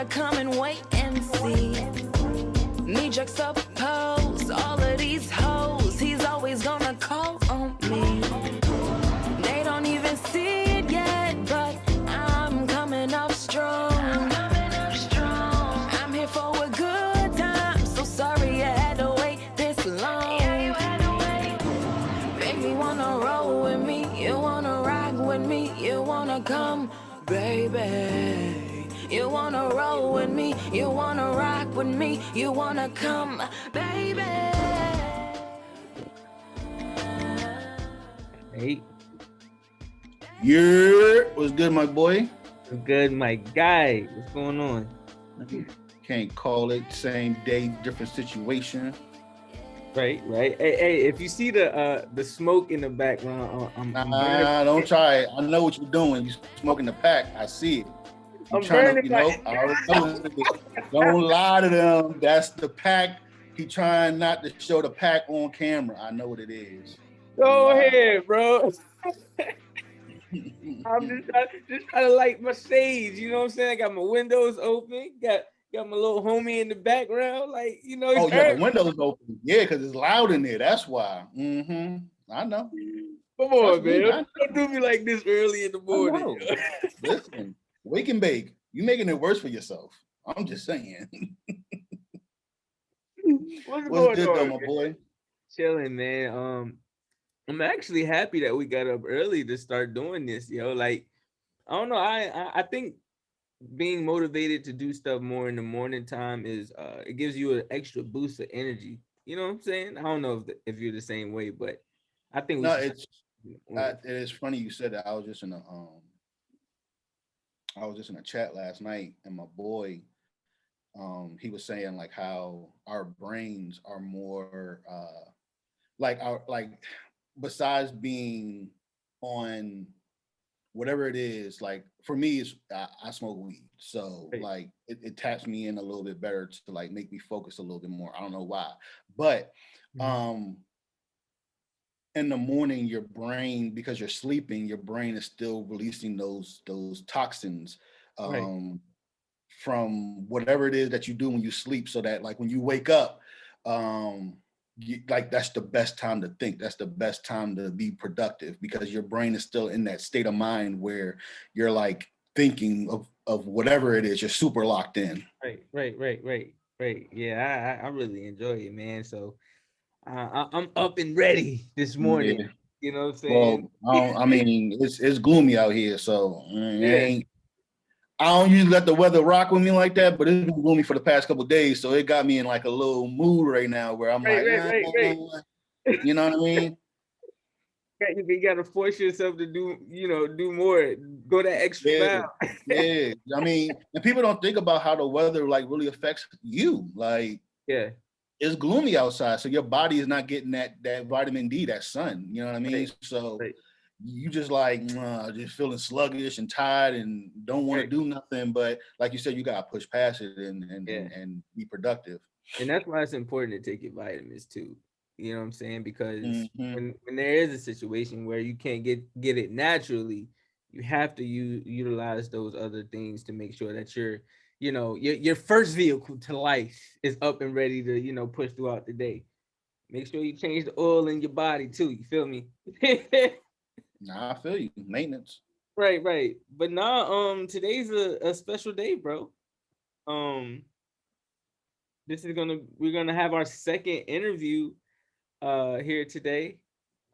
better come and wait and see. Me juxtapose all of these hoes. He's always gonna call on me. They don't even see it yet, but I'm coming up strong. I'm here for a good time. So sorry you had to wait this long. Make me wanna roll with me. You wanna rock with me. You wanna come, baby. You wanna roll with me, you wanna rock with me, you wanna come, baby. Hey. Yeah, what's good, my boy? What's good, my guy? What's going on? Can't call it same day, different situation. Right. Hey, if you see the smoke in the background, Don't try it. I know what you're doing. You smoking the pack. I see it. I'm trying to, I already know don't lie to them. That's the pack. He trying not to show the pack on camera. I know what it is. Go ahead, bro. I'm just trying to light my shades. You know what I'm saying? I got my windows open. Got my little homie in the background. Like, you know. Oh yeah, the windows open. Yeah, because it's loud in there. That's why. I know. Come on, man. Don't do me like this early in the morning. Listen. Wake and bake. You making it worse for yourself. I'm just saying. What's good though, my boy? Chilling, man. I'm actually happy that we got up early to start doing this, yo. Like, I don't know. I think being motivated to do stuff more in the morning time is it gives you an extra boost of energy. You know what I'm saying? I don't know if you're the same way, but I think it is funny you said that. I was just in a chat last night, and my boy, he was saying like how our brains are more besides being on whatever it is, like for me, it's I smoke weed, so like it taps me in a little bit better to like make me focus a little bit more. I don't know why, but in the morning, your brain, because you're sleeping, your brain is still releasing those toxins from whatever it is that you do when you sleep, so that like when you wake up, that's the best time to think. That's the best time to be productive, because your brain is still in that state of mind where you're like thinking of whatever it is. You're super locked in. Right. Yeah, I really enjoy it, man. So I'm up and ready this morning. Yeah. You know what I'm saying? Well, I mean, it's gloomy out here, so I don't usually let the weather rock with me like that, but it's been gloomy for the past couple of days, so it got me in like a little mood right now where I'm you know what I mean? You got to force yourself to do more, go that extra mile. Yeah. I mean, and people don't think about how the weather like really affects you. Like, it's gloomy outside, so your body is not getting that vitamin D, that sun. You know what I mean? So you just like just feeling sluggish and tired and don't want to do nothing. But like you said, you gotta push past it and be productive. And that's why it's important to take your vitamins too. You know what I'm saying? Because when there is a situation where you can't get it naturally, you have to utilize those other things to make sure that your first vehicle to life is up and ready to, push throughout the day. Make sure you change the oil in your body too. You feel me? Nah, I feel you. Maintenance. Right. But today's a special day, bro. We're gonna have our second interview here today.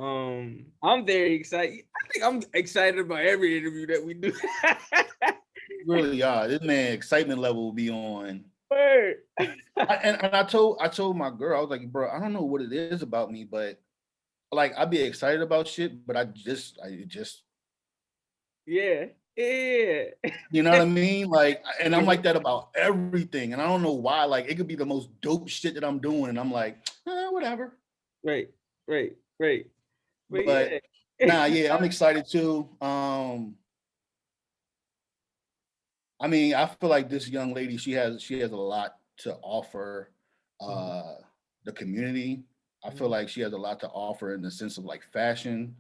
I'm very excited. I think I'm excited about every interview that we do. Really are. This man excitement level will be on. Word. I told my girl, I was like, bro, I don't know what it is about me, but like I'd be excited about shit, but I just yeah. You know what I mean? Like, and I'm like that about everything, and I don't know why. Like, it could be the most dope shit that I'm doing, and I'm like, whatever. Right. But I'm excited too. I mean, I feel like this young lady, she has a lot to offer the community. I feel like she has a lot to offer in the sense of like fashion.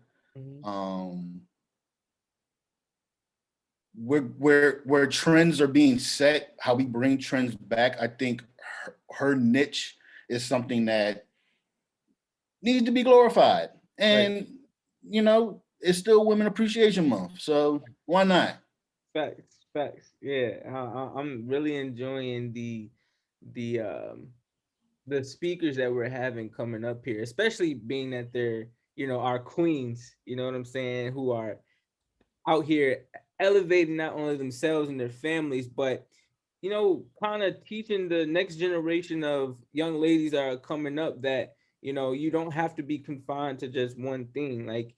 where trends are being set, how we bring trends back, I think her niche is something that needs to be glorified. And you know, it's still Women Appreciation Month, so why not? Facts. Yeah, I'm really enjoying the speakers that we're having coming up here, especially being that they're, you know, our queens, you know what I'm saying, who are out here elevating not only themselves and their families, but, you know, kind of teaching the next generation of young ladies that are coming up that, you know, you don't have to be confined to just one thing. Like,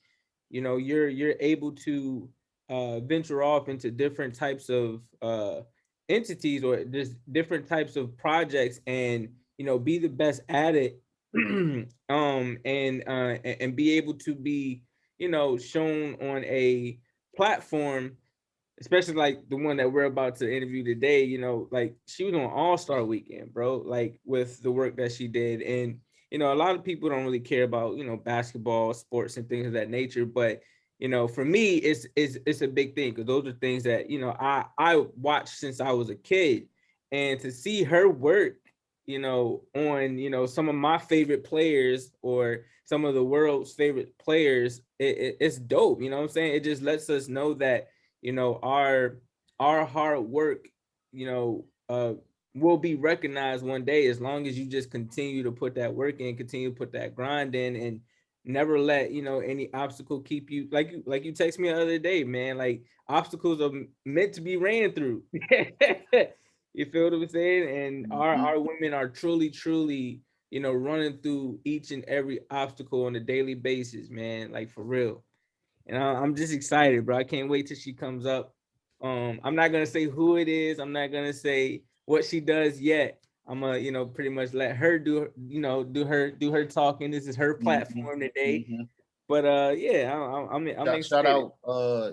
you know, you're able to venture off into different types of entities or just different types of projects, and, you know, be the best at it. And be able to be, you know, shown on a platform, especially like the one that we're about to interview today. You know, like, she was on All-Star Weekend, bro, like, with the work that she did. And, you know, a lot of people don't really care about, you know, basketball, sports and things of that nature, but, you know, for me, it's a big thing, because those are things that, you know, I watched since I was a kid. And to see her work, you know, on, you know, some of my favorite players or some of the world's favorite players, it's dope. You know what I'm saying? It just lets us know that, you know, our hard work, you know, will be recognized one day, as long as you just continue to put that work in, continue to put that grind in, and never let, you know, any obstacle keep you, like you text me the other day, man, like, obstacles are meant to be ran through. You feel what I'm saying? And our women are truly, you know, running through each and every obstacle on a daily basis, man, like, for real. And I'm just excited, bro. I can't wait till she comes up. I'm not gonna say who it is. I'm not gonna say what she does yet. I'm gonna, you know, pretty much let her do her talking. This is her platform today. But yeah, I'm excited.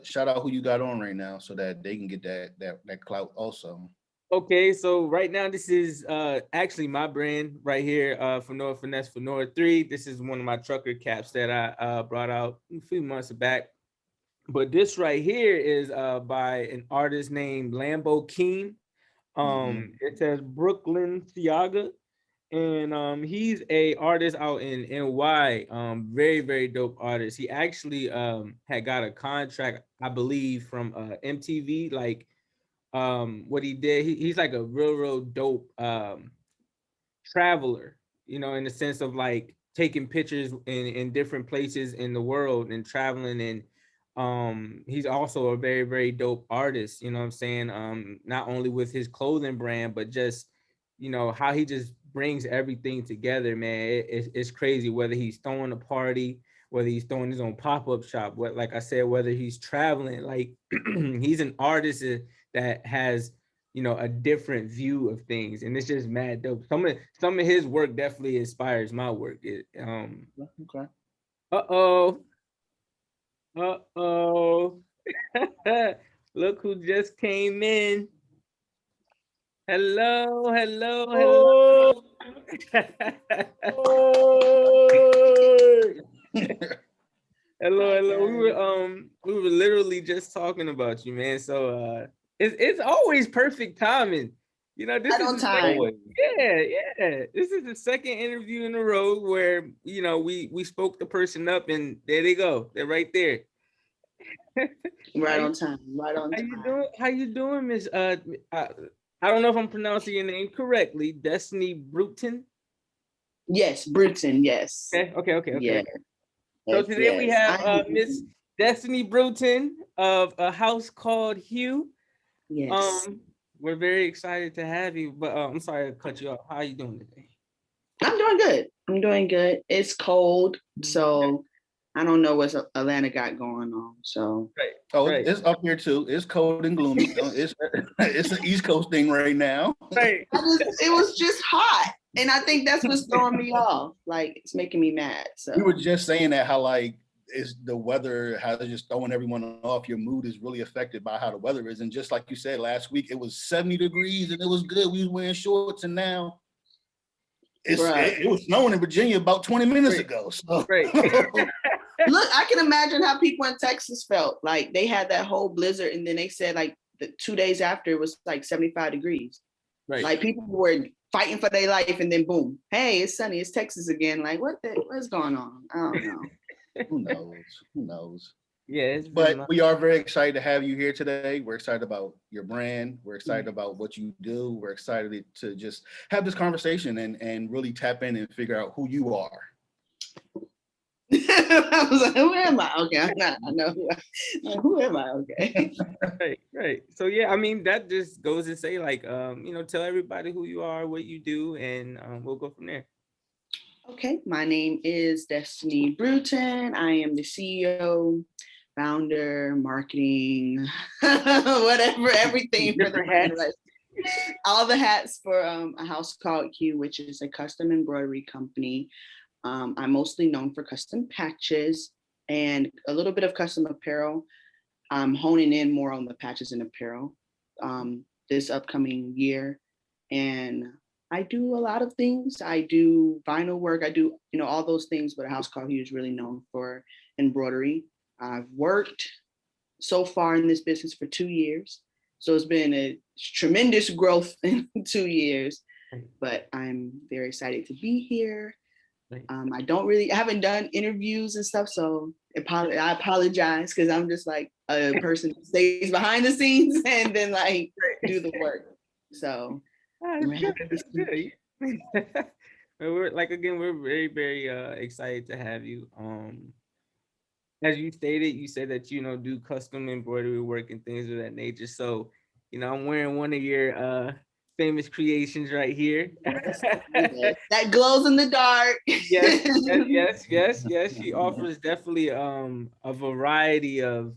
Shout out who you got on right now, so that they can get that clout also. Okay, so right now this is actually my brand right here, Fenora Finesse Fenora 3. This is one of my trucker caps that I brought out a few months back. But this right here is by an artist named Lambo Keen. It says Brooklyn Siaga, and he's a artist out in NY. Very dope artist. He actually had got a contract, I believe, from MTV. Like, what he did, he's like a real dope traveler, you know, in the sense of like taking pictures in different places in the world and traveling. And he's also a very dope artist, you know what I'm saying, not only with his clothing brand, but just, you know, how he just brings everything together, man. It's crazy, whether he's throwing a party, whether he's throwing his own pop-up shop, what, like I said, whether he's traveling, like, he's an artist that has, you know, a different view of things, and it's just mad dope. Some of his work definitely inspires my work. Okay. Uh-oh. Look who just came in. Hello. Oh. Hello. We were literally just talking about you, man. So it's always perfect timing. You know, this is time. Yeah. This is the second interview in a row where, you know, we spoke the person up, and there they go. They're right there. Right on time. How you doing, Miss? I don't know if I'm pronouncing your name correctly. Destiny BREWTON? Yes, BREWTON, yes. Okay. Yeah. So today we have Miss Destiny BREWTON of A House Called Hue. Yes. We're very excited to have you, but I'm sorry to cut you off. How are you doing today? I'm doing good. It's cold, so I don't know what Atlanta got going on. So It's up here too. It's cold and gloomy. It's an East Coast thing right now. Right. It was just hot, and I think that's what's throwing me off. Like, it's making me mad. So we were just saying that how like it's the weather, how they're just throwing everyone off. Your mood is really affected by how the weather is, and just like you said last week, it was 70 degrees and it was good. We was wearing shorts, and now it was snowing in Virginia about 20 minutes ago. So. Right. Look, I can imagine how people in Texas felt. Like they had that whole blizzard, and then they said like the 2 days after it was like 75 degrees. Right. Like people were fighting for their life, and then boom, hey, it's sunny, it's Texas again. Like what's going on? I don't know. Who knows? Who knows? Yeah, but we are very excited to have you here today. We're excited about your brand. We're excited about what you do. We're excited to just have this conversation and really tap in and figure out who you are. I was like, who am I? Okay, I know who am I? Okay. Right. So yeah, I mean that just goes to say like tell everybody who you are, what you do, and we'll go from there. Okay, my name is Destiny BREWTON. I am the CEO, founder, marketing, whatever, everything for the hats. All the hats for a house called Q, which is a custom embroidery company. I'm mostly known for custom patches and a little bit of custom apparel. I'm honing in more on the patches and apparel this upcoming year. And I do a lot of things. I do vinyl work. I do, all those things, but a house called Q is really known for embroidery. I've worked so far in this business for 2 years. So it's been a tremendous growth in 2 years, but I'm very excited to be here. I haven't done interviews and stuff, so I apologize because I'm just like a person who stays behind the scenes and then like do the work. So that's good. We're very, very excited to have you. As you stated, you said that do custom embroidery work and things of that nature. So, I'm wearing one of your famous creations right here. That glows in the dark. Yes. She offers definitely a variety of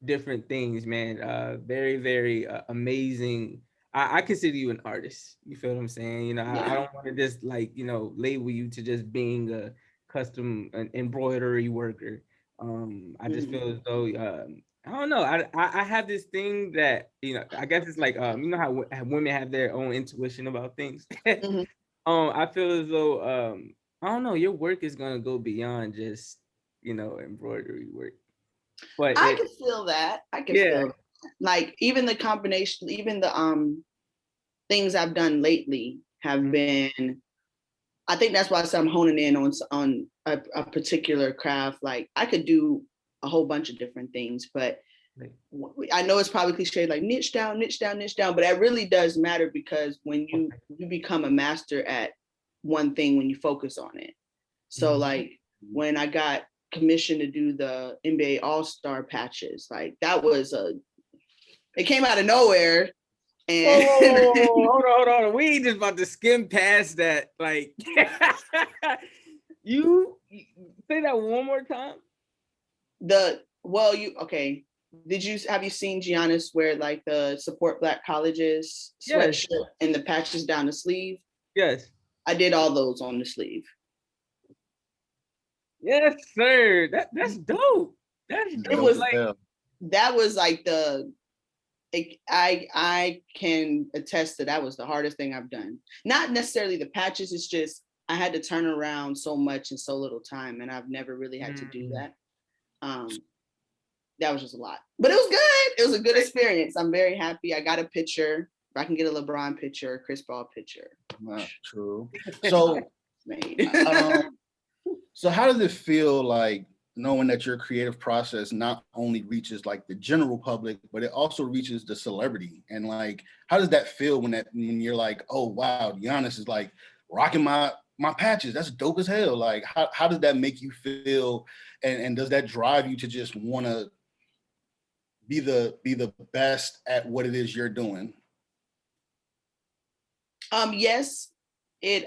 different things, man. Very, very amazing. I consider you an artist. You feel what I'm saying? I don't want to just label you to just being a custom embroidery worker. I just feel as though I don't know. I have this thing that I guess it's like how women have their own intuition about things. I feel as though I don't know, your work is gonna go beyond just embroidery work. But I can feel that. I can feel that. Like even the combination, even the things I've done lately have been. I think that's why I'm honing in on a particular craft. Like I could do a whole bunch of different things, but I know it's probably cliche, like niche down, but that really does matter because when you become a master at one thing, when you focus on it. So like when I got commissioned to do the NBA All-Star patches, like that was it came out of nowhere. And hold on. We ain't just about to skim past that. Like you say that one more time. Have you seen Giannis wear like the Support Black Colleges sweatshirt and the patches down the sleeve? Yes. I did all those on the sleeve. Yes, sir. That's dope. That's dope. It was that was like I can attest that was the hardest thing I've done. Not necessarily the patches, it's just I had to turn around so much in so little time, and I've never really had to do that. That was just a lot, but it was good. It was a good experience. I'm very happy. I got a picture. If I can get a LeBron picture, a Chris Paul picture. Not true. So, so how does it feel like knowing that your creative process not only reaches like the general public, but it also reaches the celebrity? And like, how does that feel when you're like, oh wow, Giannis is like rocking my patches? That's dope as hell. Like, how does that make you feel? And does that drive you to just want to be the best at what it is you're doing? Yes, it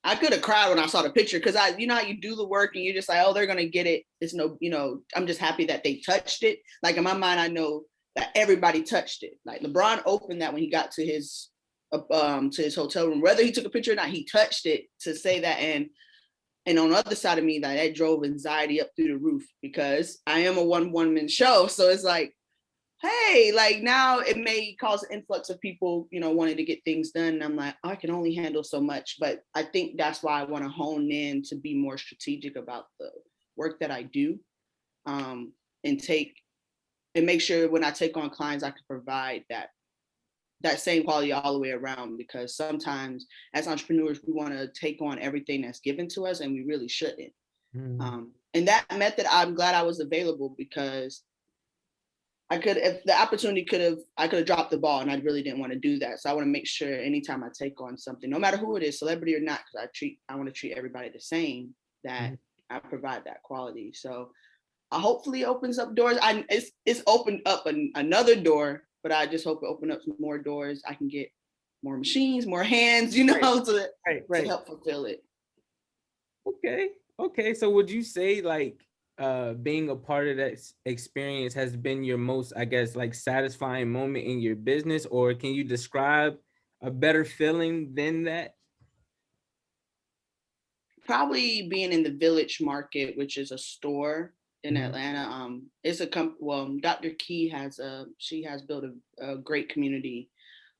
I could have cried when I saw the picture because how you do the work and you're just like, oh, they're gonna get it. It's I'm just happy that they touched it. Like in my mind, I know that everybody touched it. Like LeBron opened that when he got to his hotel room, whether he took a picture or not, he touched it to say that. And on the other side of me, that drove anxiety up through the roof because I am a one-woman show. So it's like, hey, like now it may cause an influx of people, wanting to get things done. And I'm like, I can only handle so much. But I think that's why I want to hone in to be more strategic about the work that I do, and make sure when I take on clients, I can provide that same quality all the way around, because sometimes as entrepreneurs, we want to take on everything that's given to us, and we really shouldn't. And that method, I'm glad I was available, because I could have dropped the ball, and I really didn't want to do that. So I want to make sure anytime I take on something, no matter who it is, celebrity or not, because I want to treat everybody the same, that I provide that quality. So hopefully opens up doors. It's opened up another door, but I just hope it open up some more doors. I can get more machines, more hands, to help fulfill it. Okay. So would you say like being a part of that experience has been your most, I guess, like satisfying moment in your business, or can you describe a better feeling than that? Probably being in the Village Market, which is a store in Atlanta. It's a Dr. Key has built a great community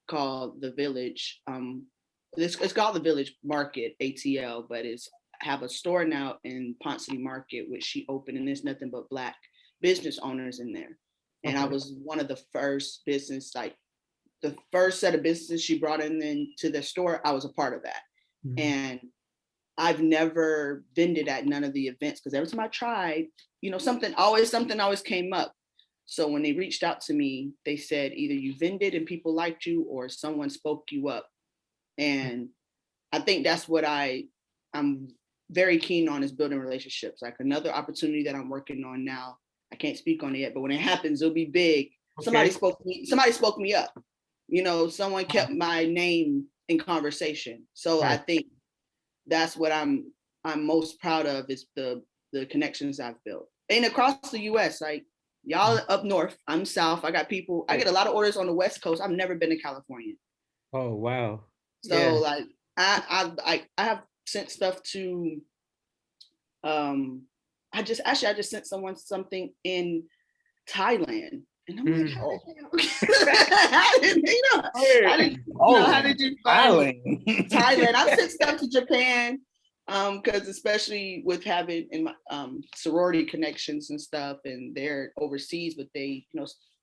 called the Village. It's called the Village Market, ATL, but it's have a store now in Ponce City Market, which she opened, and there's nothing but Black business owners in there. And I was one of the first the first set of businesses she brought into the store. I was a part of that. And I've never vended at none of the events, because every time I tried, something always came up. So when they reached out to me, they said either you vended and people liked you, or someone spoke you up. And I think that's what I'm very keen on, is building relationships. Like another opportunity that I'm working on now, I can't speak on it yet, but when it happens, it'll be big. Somebody spoke me up. Someone kept my name in conversation. So I think that's what I'm most proud of, is the connections I've built. And across the US, like y'all up north, I'm south. I got people, I get a lot of orders on the West Coast. I've never been to California. Oh wow. So like I have sent stuff to I just sent someone something in Thailand, and I'm like, how did you find Thailand? I sent stuff to Japan, because especially with having in my sorority connections and stuff, and they're overseas, but they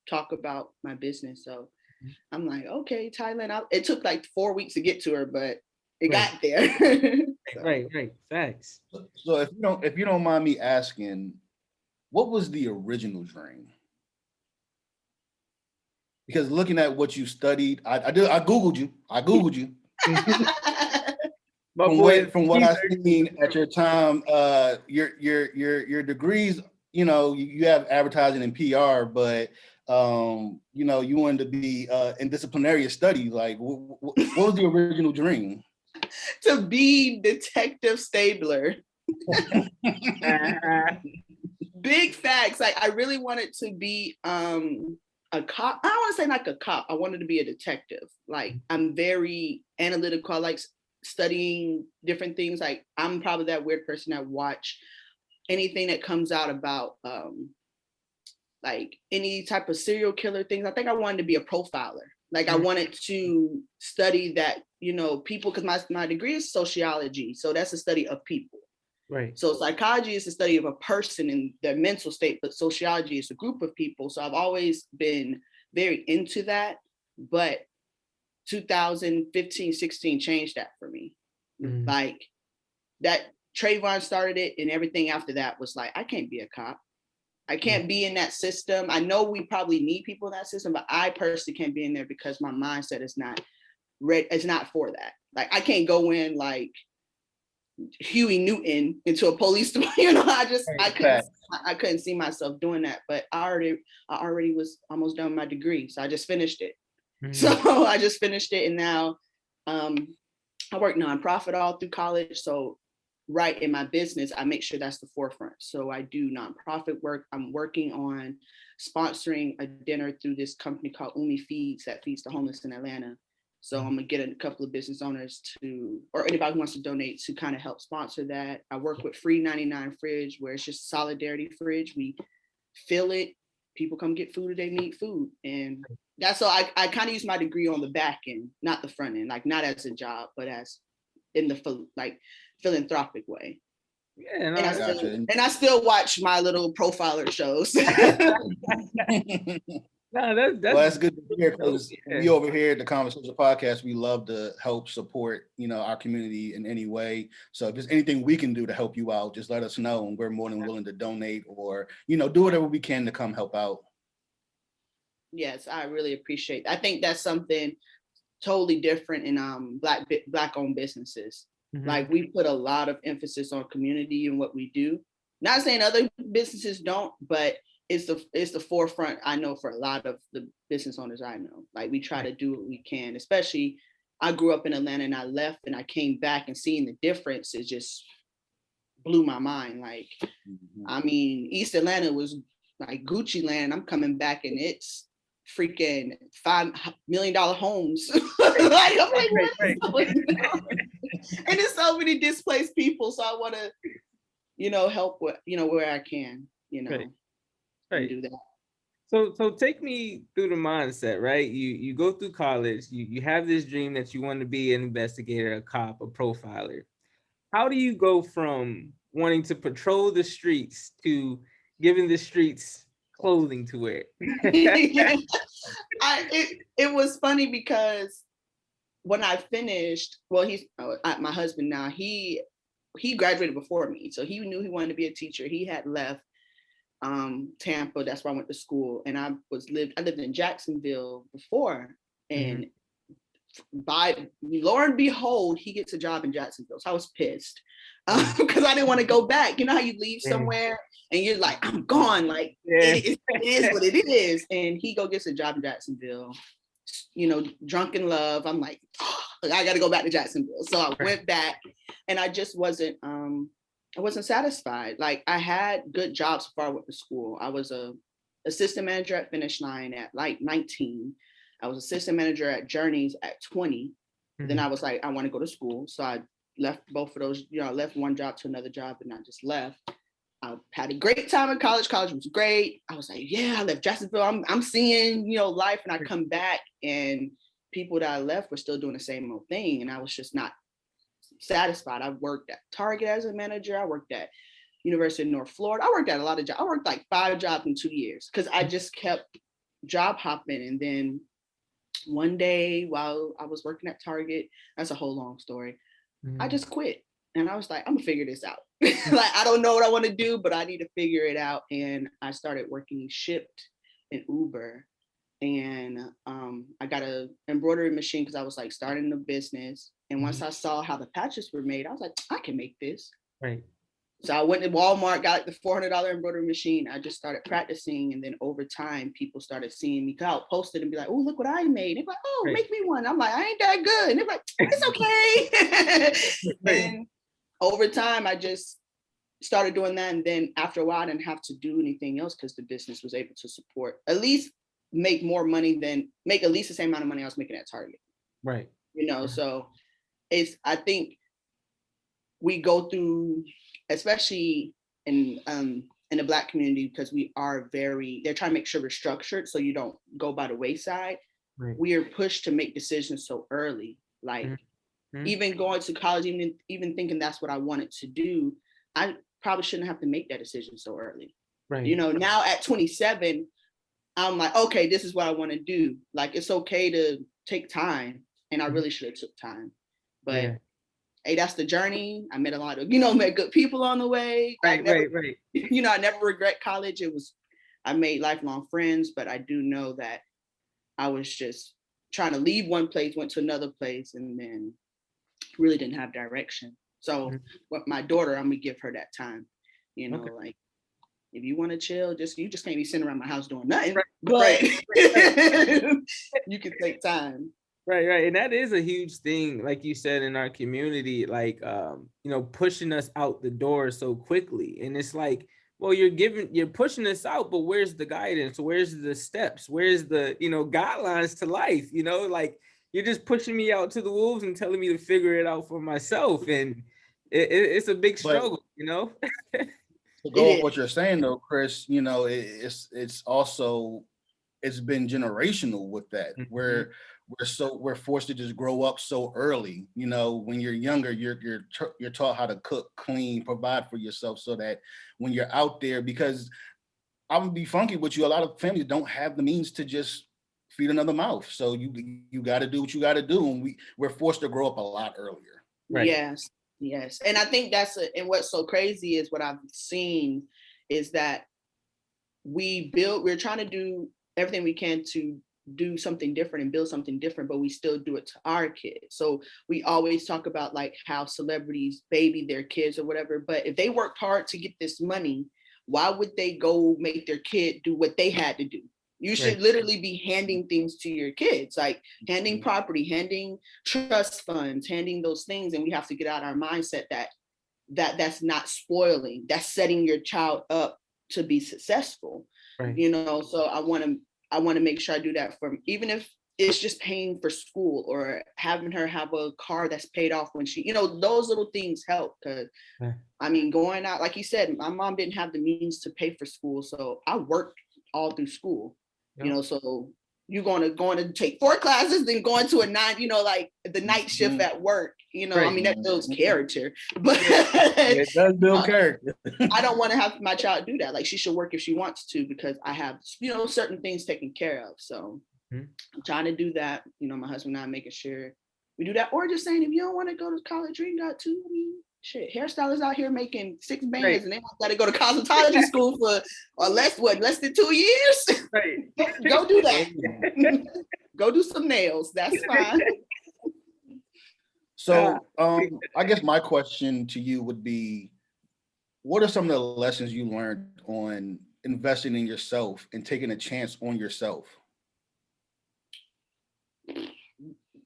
talk about my business. So I'm like, okay, Thailand. It took like 4 weeks to get to her, but it got there. Right. Thanks. So if you don't mind me asking, what was the original dream? Because looking at what you studied, I googled you. From what I've seen at your time, your degrees, you have advertising and PR, but you wanted to be in disciplinary studies. Like, what was the original dream? To be Detective Stabler. Big facts. Like, I really wanted to be a cop. I don't want to say like a cop. I wanted to be a detective. Like, I'm very analytical. I like studying different things. Like, I'm probably that weird person that watch anything that comes out about like any type of serial killer things. I think I wanted to be a profiler. Like, I wanted to study that, people, because my degree is sociology. So that's the study of people. Right. So psychology is the study of a person and their mental state, but sociology is a group of people. So I've always been very into that. But 2015, 16 changed that for me. Like, that Trayvon started it, and everything after that was like, I can't be a cop. I can't be in that system. I know we probably need people in that system, but I personally can't be in there because my mindset is not ready. It's not for that. Like, I can't go in like Huey Newton into a police department. I couldn't see myself doing that. But I already was almost done with my degree, so I just finished it. So I just finished it, and now I work nonprofit all through college. So right in my business, I make sure that's the forefront. So I do nonprofit work. I'm working on sponsoring a dinner through this company called Umi Feeds that feeds the homeless in Atlanta. So I'm gonna get a couple of business owners or anybody who wants to donate to kind of help sponsor that. I work with Free 99 Fridge, where it's just solidarity fridge. We fill it, people come get food if they need food. And that's so I kind of use my degree on the back end, not the front end, like not as a job, but as in the philanthropic way. Yeah, no, and I still watch my little profiler shows. No, that's good to hear, because we over here at the Conversation Podcast, we love to help support, our community in any way. So if there's anything we can do to help you out, just let us know, and we're more than willing to donate or, do whatever we can to come help out. Yes, I really appreciate that. I think that's something totally different in black owned businesses. Mm-hmm. Like, we put a lot of emphasis on community and what we do. Not saying other businesses don't, but it's the forefront, I know, for a lot of the business owners I know. Like, we try to do what we can, especially I grew up in Atlanta and I left and I came back, and seeing the difference, it just blew my mind. Like, I mean, East Atlanta was like Gucci land. I'm coming back and it's freaking $5 million homes. Like, I'm like, and there's so many displaced people. So I want to, help with, where I can, Right. do that. So take me through the mindset, right? You go through college, you have this dream that you want to be an investigator, a cop, a profiler. How do you go from wanting to patrol the streets to giving the streets clothing to wear? It was funny because when I finished, well, he's my husband now, he graduated before me, so he knew he wanted to be a teacher. He had left Tampa, that's where I went to school, and I lived in Jacksonville before, and by lo and behold, he gets a job in Jacksonville. So I was pissed because I didn't want to go back. You know how you leave somewhere and you're like, I'm gone, like it is what it is. And he gets a job in Jacksonville, drunk in love. I'm like, I got to go back to Jacksonville. So I went back, and I just wasn't satisfied. Like, I had good jobs before I went to school. I was a assistant manager at Finish Line at like 19. I was assistant manager at Journeys at 20. Then I was like, I want to go to school. So I left both of those, I left one job to another job, and I just left. I had a great time in college. College was great. I was like, yeah, I left Jacksonville. I'm seeing, life. And I come back, and people that I left were still doing the same old thing. And I was just not satisfied. I worked at Target as a manager. I worked at University of North Florida. I worked at a lot of jobs. I worked like 5 jobs in 2 years because I just kept job hopping. And then one day while I was working at Target, that's a whole long story, I just quit. And I was like, I'm gonna figure this out. Like, I don't know what I want to do, but I need to figure it out. And I started working Shipped and Uber. And I got an embroidery machine because I was like starting the business. And once I saw how the patches were made, I was like, I can make this. Right. So I went to Walmart, got the $400 embroidery machine. I just started practicing. And then over time, people started seeing me go out, post it, and be like, oh, look what I made. They're like, oh, make me one. I'm like, I ain't that good. And they're like, it's okay. And over time, I just started doing that. And then after a while, I didn't have to do anything else because the business was able to support, at least make more money make at least the same amount of money I was making at Target. Right. So I think we go through, especially in the Black community, because they're trying to make sure we're structured so you don't go by the wayside. Right. We are pushed to make decisions so early. Like even going to college, even thinking that's what I wanted to do, I probably shouldn't have to make that decision so early. Right. Now at 27, I'm like, okay, this is what I want to do. Like, it's okay to take time, and I really should have took time. But hey, that's the journey. I met a lot of, met good people on the way. Right. I never regret college. I made lifelong friends, but I do know that I was just trying to leave one place, went to another place, and then really didn't have direction. So with my daughter, I'm gonna give her that time. Like, if you want to chill, you just can't be sitting around my house doing nothing. But you can take time. Right. And that is a huge thing, like you said, in our community, like, pushing us out the door so quickly. And it's like, well, you're pushing us out, but where's the guidance? Where's the steps? Where's the, guidelines to life? Like, you're just pushing me out to the wolves and telling me to figure it out for myself. And it's a big struggle, To go with what you're saying though, Chris, it's also, it's been generational with that, where we're forced to just grow up so early. You know, when you're younger, you're taught how to cook, clean, provide for yourself, so that when you're out there, because I'm gonna be funky with you, a lot of families don't have the means to just feed another mouth. So you got to do what you got to do, and we're forced to grow up a lot earlier. Right. Yes. And I think and what's so crazy is what I've seen is that we're trying to do everything we can to do something different and build something different, but we still do it to our kids. So we always talk about like how celebrities baby their kids or whatever, but if they worked hard to get this money, why would they go make their kid do what they had to do? You should literally be handing things to your kids, like handing property, handing trust funds, handing those things. And we have to get out our mindset that's not spoiling, that's setting your child up to be successful. Right. You know, so I want to make sure I do that for, even if it's just paying for school or having her have a car that's paid off when she, you know, those little things help. Because I mean, going out, like you said, my mom didn't have the means to pay for school, so I worked all through school. You know, so you're going to take 4 classes, then going to a 9, you know, like the night shift at work, you know, I mean, that builds character, but it does build character. I don't want to have my child do that. Like, she should work if she wants to, because I have, you know, certain things taken care of. So I'm trying to do that. You know, my husband and I making sure we do that, or just saying, if you don't want to go to college, you got to, I mean, shit, hairstylists out here making 6 bands and they got to go to cosmetology school for less than 2 years. Go do that. Go do some nails. That's fine. So I guess my question to you would be, what are some of the lessons you learned on investing in yourself and taking a chance on yourself?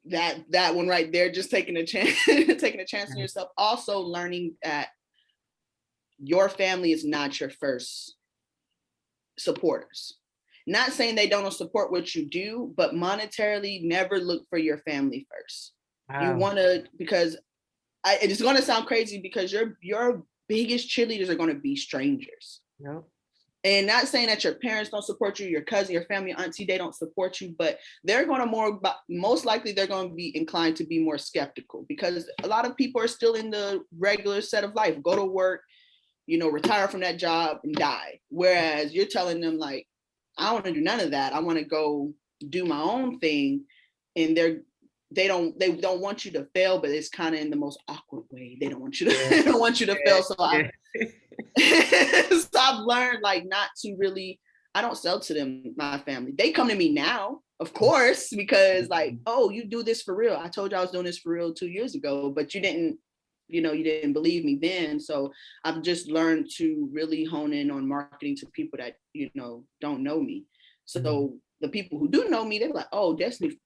That one right there, just taking a chance, taking a chance on yourself. Also learning that your family is not your first supporters. Not saying they don't support what you do, but monetarily, never look for your family first. Wow. You want to, because it's going to sound crazy, because your biggest cheerleaders are going to be strangers. Yep. And not saying that your parents don't support you, your cousin, your family, auntie, they don't support you, but they're going to most likely they're going to be inclined to be more skeptical, because a lot of people are still in the regular set of life, go to work, you know, retire from that job and die. Whereas you're telling them, like, I don't want to do none of that. I want to go do my own thing. And they don't want you to fail, but it's kind of in the most awkward way. They don't want you to, they don't want you to fail. So so I've learned, like, not to really, I don't sell to them, my family. They come to me now, of course, because like, oh, you do this for real. I told you I was doing this for real 2 years ago, but you didn't believe me then. So I've just learned to really hone in on marketing to people that, you know, don't know me. So the people who do know me, they're like, oh, Destiny,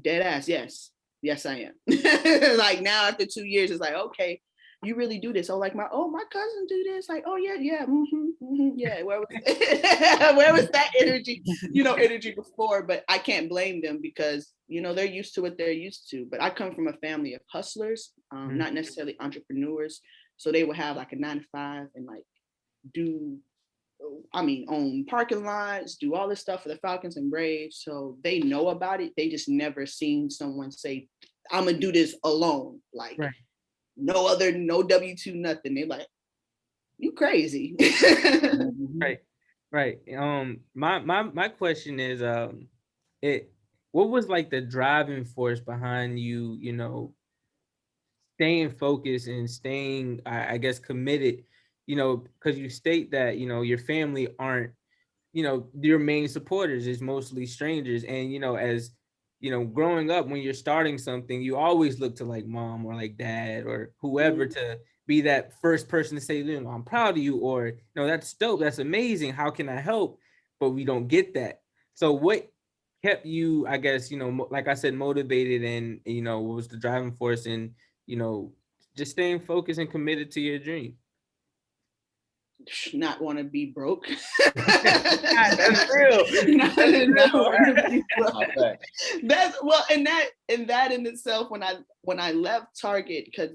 dead ass. Yes, I am. Like, now after 2 years, it's like, okay, you really do this. Oh, like my cousin do this. Like, oh yeah. Yeah. Where was that energy, energy before? But I can't blame them, because, you know, they're used to what they're used to. But I come from a family of hustlers, not necessarily entrepreneurs. So they would have like a 9 to 5 and like own parking lots, do all this stuff for the Falcons and Braves. So they know about it. They just never seen someone say, I'm gonna do this alone. Like, no W-2, nothing. They're like, you crazy. Right. My question is, what was like the driving force behind you, you know, staying focused and staying, I guess, committed, you know, because you state that, you know, your family aren't, you know, your main supporters, is mostly strangers. And, you know, as, you know, growing up, when you're starting something, you always look to like mom or like dad or whoever to be that first person to say, you know, I'm proud of you, or, you know, that's dope, that's amazing, how can I help? But we don't get that. So what kept you, I guess, you know, like I said, motivated, and, you know, what was the driving force in, you know, just staying focused and committed to your dream? Not want to be broke. That's real. Not want to be broke. That's, well, and that in itself, when I left Target, because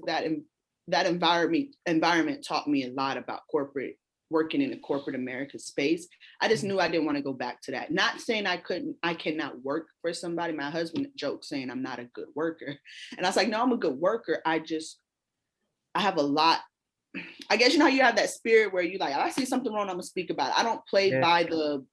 that environment taught me a lot about corporate working in the corporate America space. I just knew I didn't want to go back to that. Not saying I cannot work for somebody. My husband jokes saying I'm not a good worker. And I was like, no, I'm a good worker. I have a lot. I guess, you know, you have that spirit where you like, I see something wrong, I'm gonna speak about it. I don't play by the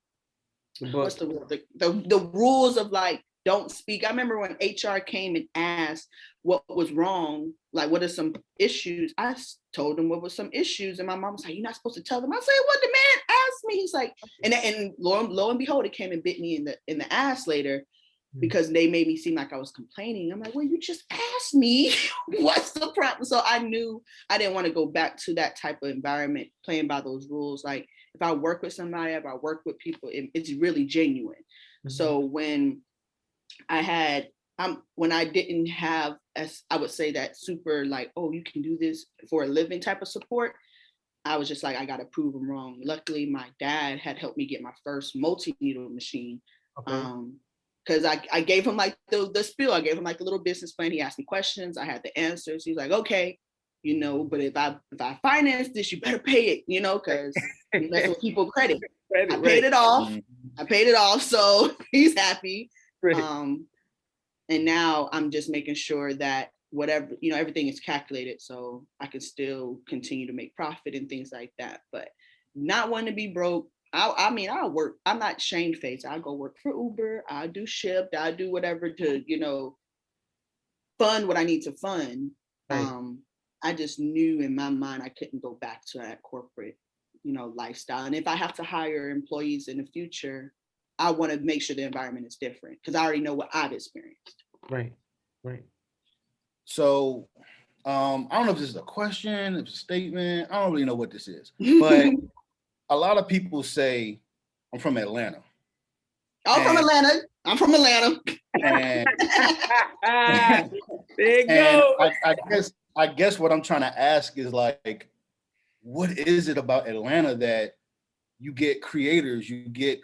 what's the word? The rules of like, don't speak. I remember when HR came and asked what was wrong, like what are some issues. I told them what was some issues, and my mom was like, "You're not supposed to tell them." I said, "What the man asked me?" He's like, and lo and behold, it came and bit me in the ass later, because they made me seem like I was complaining. I'm like, well, you just asked me what's the problem. So I knew I didn't want to go back to that type of environment, playing by those rules. Like if I work with somebody, if I work with people, it's really genuine. So when when I didn't have, as I would say, that super like, oh, you can do this for a living type of support, I was just like, I got to prove them wrong. Luckily, my dad had helped me get my first multi-needle machine. Because I gave him like the spiel. I gave him like a little business plan. He asked me questions. I had the answers. He's like, okay, you know, but if I finance this, you better pay it, you know, because that's what people credit. I paid it off. I paid it off. So he's happy. And now I'm just making sure that whatever, you know, everything is calculated so I can still continue to make profit and things like that. But not wanting to be broke. I mean, I'll work. I'm not shamefaced. I'll go work for Uber. I'll do Shipt. I'll do whatever to, you know, fund what I need to fund. I just knew in my mind I couldn't go back to that corporate, you know, lifestyle. And if I have to hire employees in the future, I want to make sure the environment is different because I already know what I've experienced. Right. So I don't know if this is a question, if it's a statement. I don't really know what this is, but a lot of people say I'm from Atlanta. I'm from Atlanta. And, there you go. I guess what I'm trying to ask is like, what is it about Atlanta that you get creators, you get,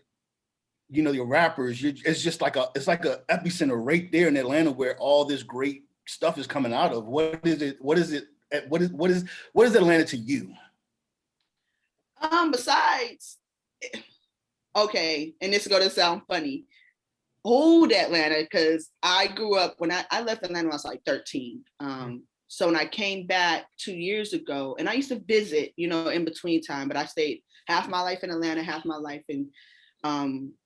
you know, your rappers, it's just like it's like a epicenter right there in Atlanta where all this great stuff is coming out of. What is Atlanta to you? Besides, okay, and this is gonna sound funny. Old Atlanta, because I grew up when I left Atlanta when I was like 13. So when I came back 2 years ago, and I used to visit, you know, in between time, but I stayed half my life in Atlanta, half my life in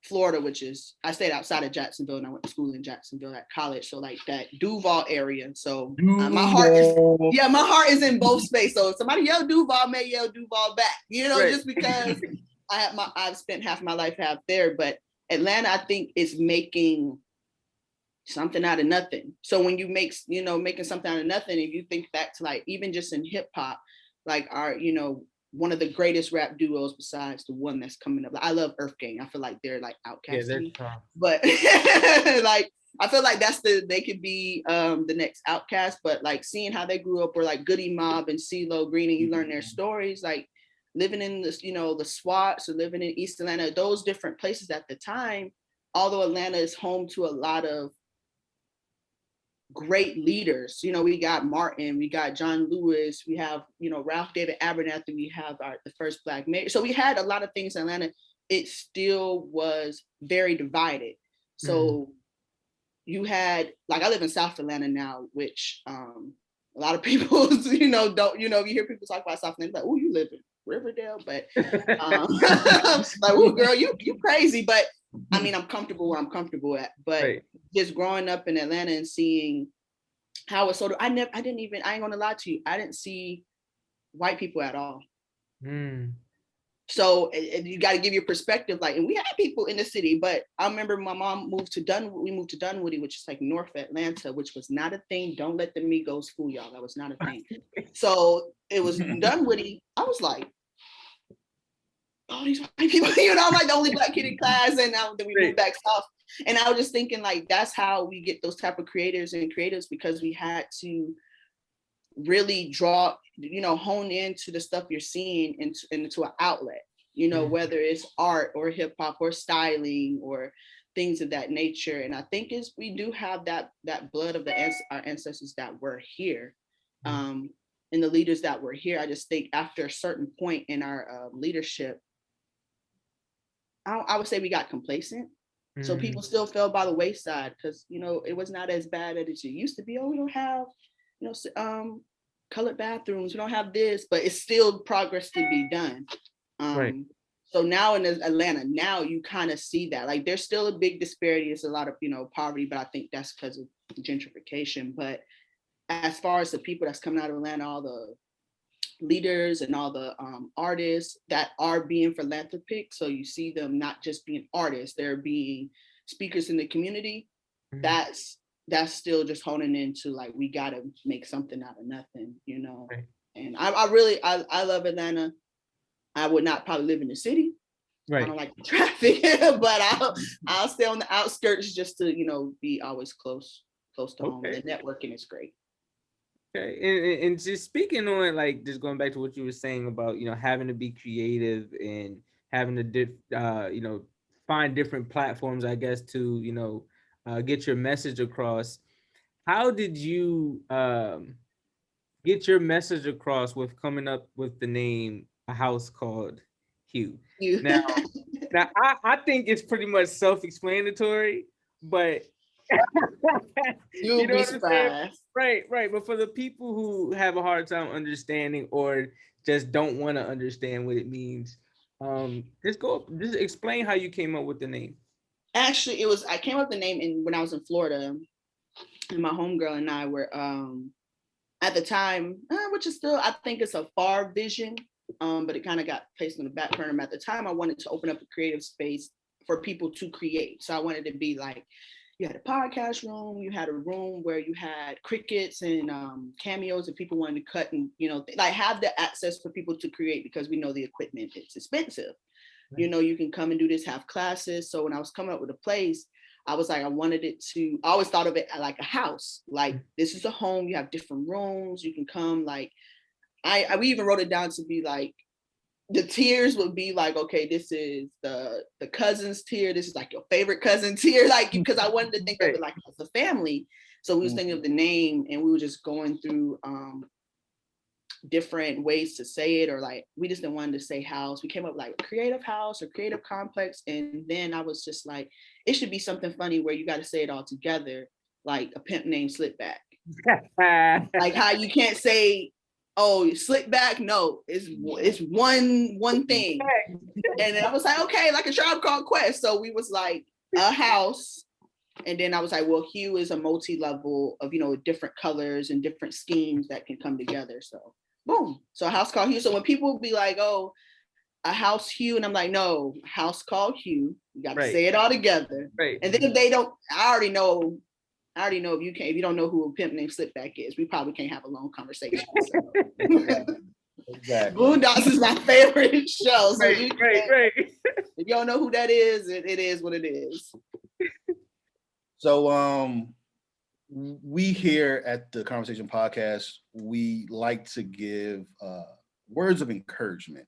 Florida, which is, I stayed outside of Jacksonville and I went to school in Jacksonville at college. So like that Duval area. So my heart is in both spaces. So if somebody yell Duval, may yell Duval back, you know, just because I've spent half my life out there. But Atlanta, I think, is making something out of nothing. So when you making something out of nothing, if you think back to like, even just in hip hop, like our, you know, one of the greatest rap duos besides the one that's coming up. I love Earth Gang. I feel like they're like outcasts. Yeah, but like, I feel like they could be the next Outcast, but like seeing how they grew up, or like Goody Mob and CeeLo Green, and you learn their stories, like living in this, you know, the SWATs, or living in East Atlanta, those different places at the time, although Atlanta is home to a lot of great leaders. You know, we got Martin, we got John Lewis, we have, you know, Ralph David Abernathy, we have the first Black mayor. So we had a lot of things in Atlanta. It still was very divided. So you had, like, I live in South Atlanta now, which a lot of people, you know, don't, you know, you hear people talk about South Atlanta, like, oh, you live in Riverdale, but like, oh, girl, you crazy. But I mean, I'm comfortable where I'm comfortable at. But just growing up in Atlanta and seeing how it's sort of, I ain't gonna lie to you, I didn't see white people at all. So you got to give your perspective, like, and we had people in the city, but I remember my mom moved to Dunwoody, which is like North Atlanta, which was not a thing. Don't let the Migos fool y'all. That was not a thing. So it was Dunwoody. I was like, all these white people, you know, I'm like the only Black kid in class, and now then we moved back south. And I was just thinking, like, that's how we get those type of creators and creatives, because we had to really draw, you know, hone into the stuff you're seeing into an outlet, you know, whether it's art or hip hop or styling or things of that nature. And I think we do have that blood of our ancestors that were here. and the leaders that were here, I just think after a certain point in our leadership, I would say we got complacent. So people still fell by the wayside because, you know, it was not as bad as it used to be. Oh, we don't have, you know, colored bathrooms. We don't have this, but it's still progress to be done. Right. So now in Atlanta, now you kind of see that. Like, there's still a big disparity. It's a lot of, you know, poverty, but I think that's because of gentrification. But as far as the people that's coming out of Atlanta, all the leaders and all the artists that are being philanthropic, so you see them not just being artists, they're being speakers in the community. That's still just honing into, like, we got to make something out of nothing, you know. Right. And I really love Atlanta. I would not probably live in the city. Right. I don't like the traffic, but I'll stay on the outskirts just to, you know, be always close to home. The networking is great. Okay, and just speaking on, like, just going back to what you were saying about, you know, having to be creative and having to, you know, find different platforms, I guess, to, you know, get your message across. How did you get your message across with coming up with the name A House Called Hue? Now I think it's pretty much self-explanatory, but you know what I'm saying? Right. But for the people who have a hard time understanding or just don't want to understand what it means, just explain how you came up with the name. Actually, I came up with the name when I was in Florida, and my homegirl and I were at the time, which is still, I think it's a far vision, but it kind of got placed on the back burner. At the time, I wanted to open up a creative space for people to create. So I wanted to be like, you had a podcast room, you had a room where you had crickets and cameos, and people wanted to cut and, you know, like, have the access for people to create, because we know the equipment is expensive. Right. You know, you can come and do this, have classes. So when I was coming up with a place, I was like, I always thought of it like a house. Like, this is a home, you have different rooms, you can come, like, we even wrote it down to be like, the tiers would be like, okay, this is the cousin's tier, this is like your favorite cousin tier, like, because I wanted to think of it like as a family. So we was thinking of the name, and we were just going through different ways to say it, or like, we just didn't want to say house. We came up with like creative house or creative complex, and then I was just like, it should be something funny where you got to say it all together, like a pimp named Slickback. Like how you can't say, oh, Slickback, no, it's one thing. And then I was like, okay, like a Tribe Called Quest. So we was like a house. And then I was like, well, hue is a multi-level of, you know, different colors and different schemes that can come together. So boom. So A House Called Hue. So when people be like, oh, a house hue, and I'm like, no, House Called Hue. You got to say it all together. Right. And then if they don't, I already know if you don't know who a pimp named Slickback is, we probably can't have a long conversation. So. Exactly. Boondocks is my favorite show. So right. If you don't know who that is, it is what it is. So we here at the Conversation Podcast, we like to give words of encouragement.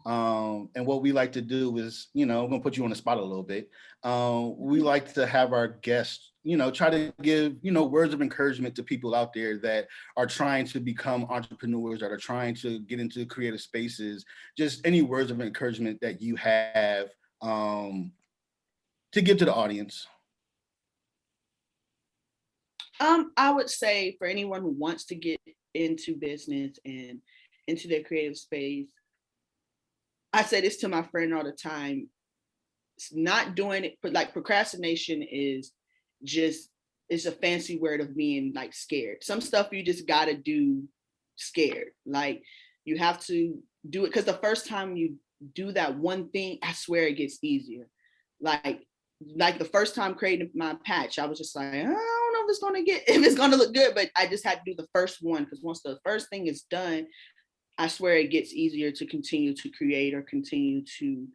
And what we like to do is, you know, I'm gonna put you on the spot a little bit. We like to have our guests, you know, try to give, you know, words of encouragement to people out there that are trying to become entrepreneurs, that are trying to get into creative spaces. Just any words of encouragement that you have to give to the audience. I would say for anyone who wants to get into business and into their creative space, I say this to my friend all the time. It's not doing it, but like procrastination is it's a fancy word of being like scared. Some stuff you just gotta do scared. Like you have to do it because the first time you do that one thing, I swear it gets easier. Like the first time creating my patch, I was just like, I don't know if it's gonna look good, but I just had to do the first one because once the first thing is done, I swear it gets easier to continue to create or continue to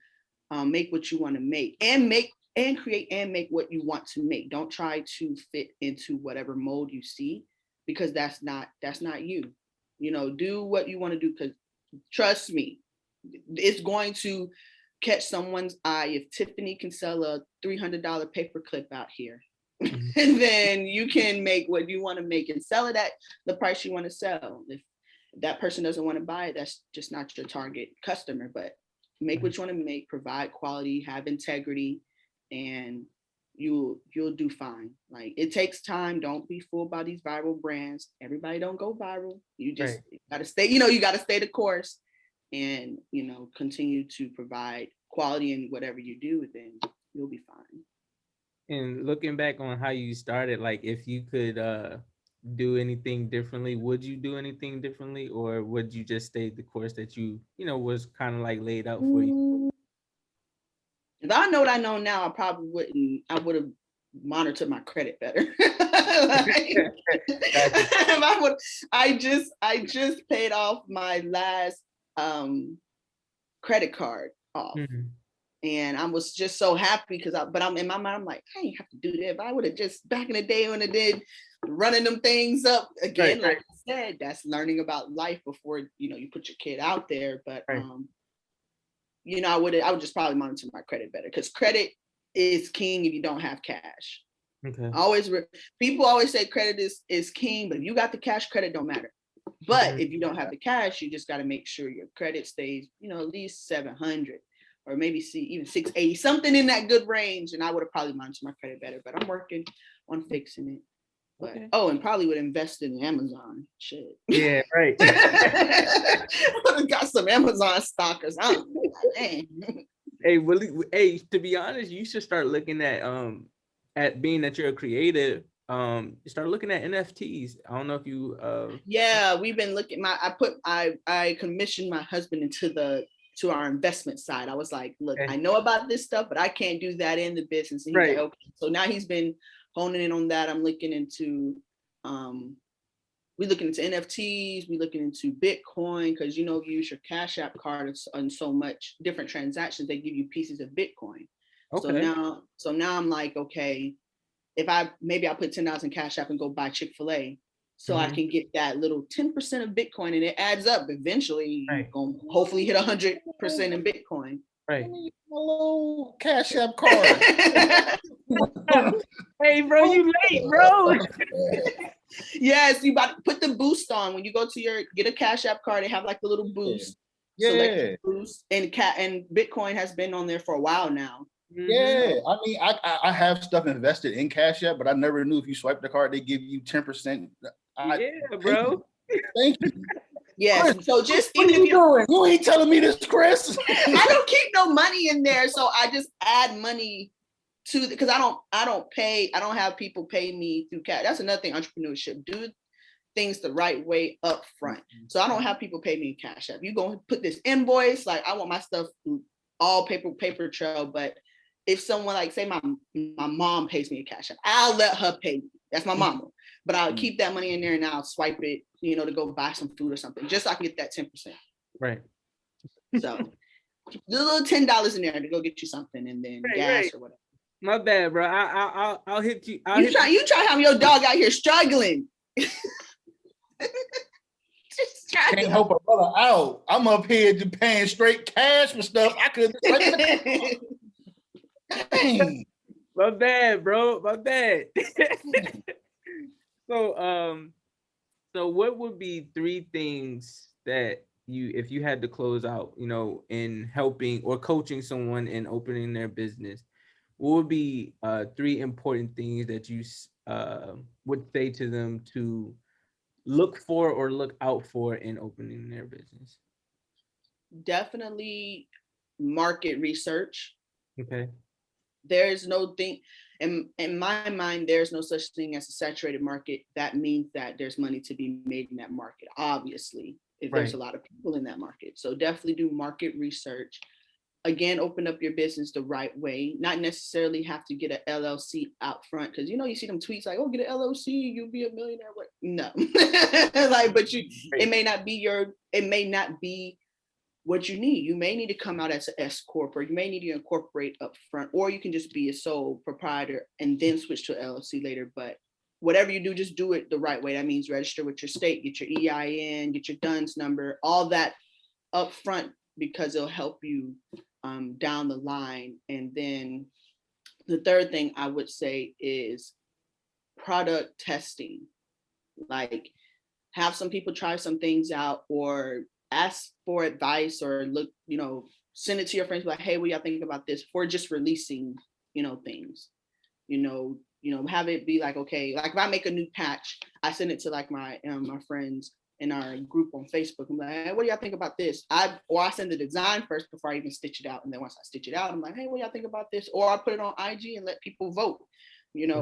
make what you want to make and create and make what you want to make. Don't try to fit into whatever mold you see, because that's not you. You know, do what you want to do, because trust me, it's going to catch someone's eye if Tiffany can sell a $300 paper clip out here. And then you can make what you want to make and sell it at the price you want to sell. that person doesn't want to buy it, that's just not your target customer. But make what you want to make, provide quality, have integrity, and you'll do fine. Like, it takes time. Don't be fooled by these viral brands. Everybody don't go viral. You just gotta stay, you gotta stay the course, and continue to provide quality in whatever you do, then you'll be fine. And looking back on how you started, like, if you could do anything differently, would you do anything differently, or would you just stay the course that you was kind of like laid out for you? If I know what I know now, I probably wouldn't. I would have monitored my credit better. I just paid off my last credit card off. And I was just so happy but I'm in my mind, I'm like, I ain't have to do that. If I would have just back in the day when I did running them things up again, like I said, that's learning about life before you put your kid out there. But I would just probably monitor my credit better, because credit is king if you don't have cash. Okay. People always say credit is king, but if you got the cash, credit don't matter. But if you don't have the cash, you just got to make sure your credit stays, at least 700. Or maybe even 680, something in that good range. And I would have probably monitored my credit better, but I'm working on fixing it. But and probably would invest in Amazon. Shit. Yeah, right. Would have got some Amazon stock or something. Hey, to be honest, you should start looking at being that you're a creative. Start looking at NFTs. I don't know if you we've been looking. I commissioned my husband to our investment side. I was like, look, I know about this stuff, but I can't do that in the business. And he's like, okay. So now he's been honing in on that. I'm looking into, we're looking into NFTs, we're looking into Bitcoin, because you use your Cash App card on so much different transactions, they give you pieces of Bitcoin. Okay. So now I'm like, okay, if I put $10 in Cash App and go buy Chick-fil-A, so I can get that little 10% of Bitcoin, and it adds up. Eventually, you're going to hopefully hit 100% in Bitcoin. Right. A little Cash App card. Hey, bro, you late, bro. Yes, you about to put the boost on. When you go to get a Cash App card, they have like the little boost. Yeah. Boost, and Bitcoin has been on there for a while now. Yeah, I mean, I have stuff invested in Cash App, but I never knew if you swipe the card, they give you 10%. Bro. Thank you. Yes. Chris, so just what are you doing? You ain't telling me this, Chris. I don't keep no money in there, so I just add money to because I don't have people pay me through cash. That's another thing, entrepreneurship. Do things the right way up front. So I don't have people pay me in Cash App. You gonna put this invoice, like I want my stuff all paper trail, but if someone like say my mom pays me a Cash App, I'll let her pay me. That's my mama. But I'll keep that money in there and I'll swipe it, to go buy some food or something, just so I can get that 10%. Right. So the little $10 in there to go get you something, and then gas or whatever. My bad, bro. I'll hit you. You try to have your dog out here struggling. Can't help a brother out. I'm up here just paying straight cash for stuff. I could. My bad, bro. My bad. So what would be 3 things that if you had to close out, in helping or coaching someone in opening their business, what would be 3 important things that you would say to them to look for or look out for in opening their business? Definitely market research. Okay. There's no thing in my mind, there's no such thing as a saturated market. That means that there's money to be made in that market, obviously, if there's a lot of people in that market. So definitely do market research. Again, open up your business the right way, not necessarily have to get an LLC out front, because you see them tweets like, oh, get an LLC, you'll be a millionaire. No. But it may not be what you need. You may need to come out as an S corp, or you may need to incorporate up front, or you can just be a sole proprietor and then switch to LLC later. But whatever you do, just do it the right way. That means register with your state, get your EIN, get your DUNS number, all that up front, because it'll help you down the line. And then the third thing I would say is product testing. Like, have some people try some things out, or ask for advice, or look, send it to your friends, like, hey, what y'all think about this, for just releasing, things, have it be like, okay, like if I make a new patch, I send it to like my friends in our group on Facebook. I'm like, hey, what do y'all think about this? I send the design first before I even stitch it out. And then once I stitch it out, I'm like, hey, what do y'all think about this? Or I put it on IG and let people vote,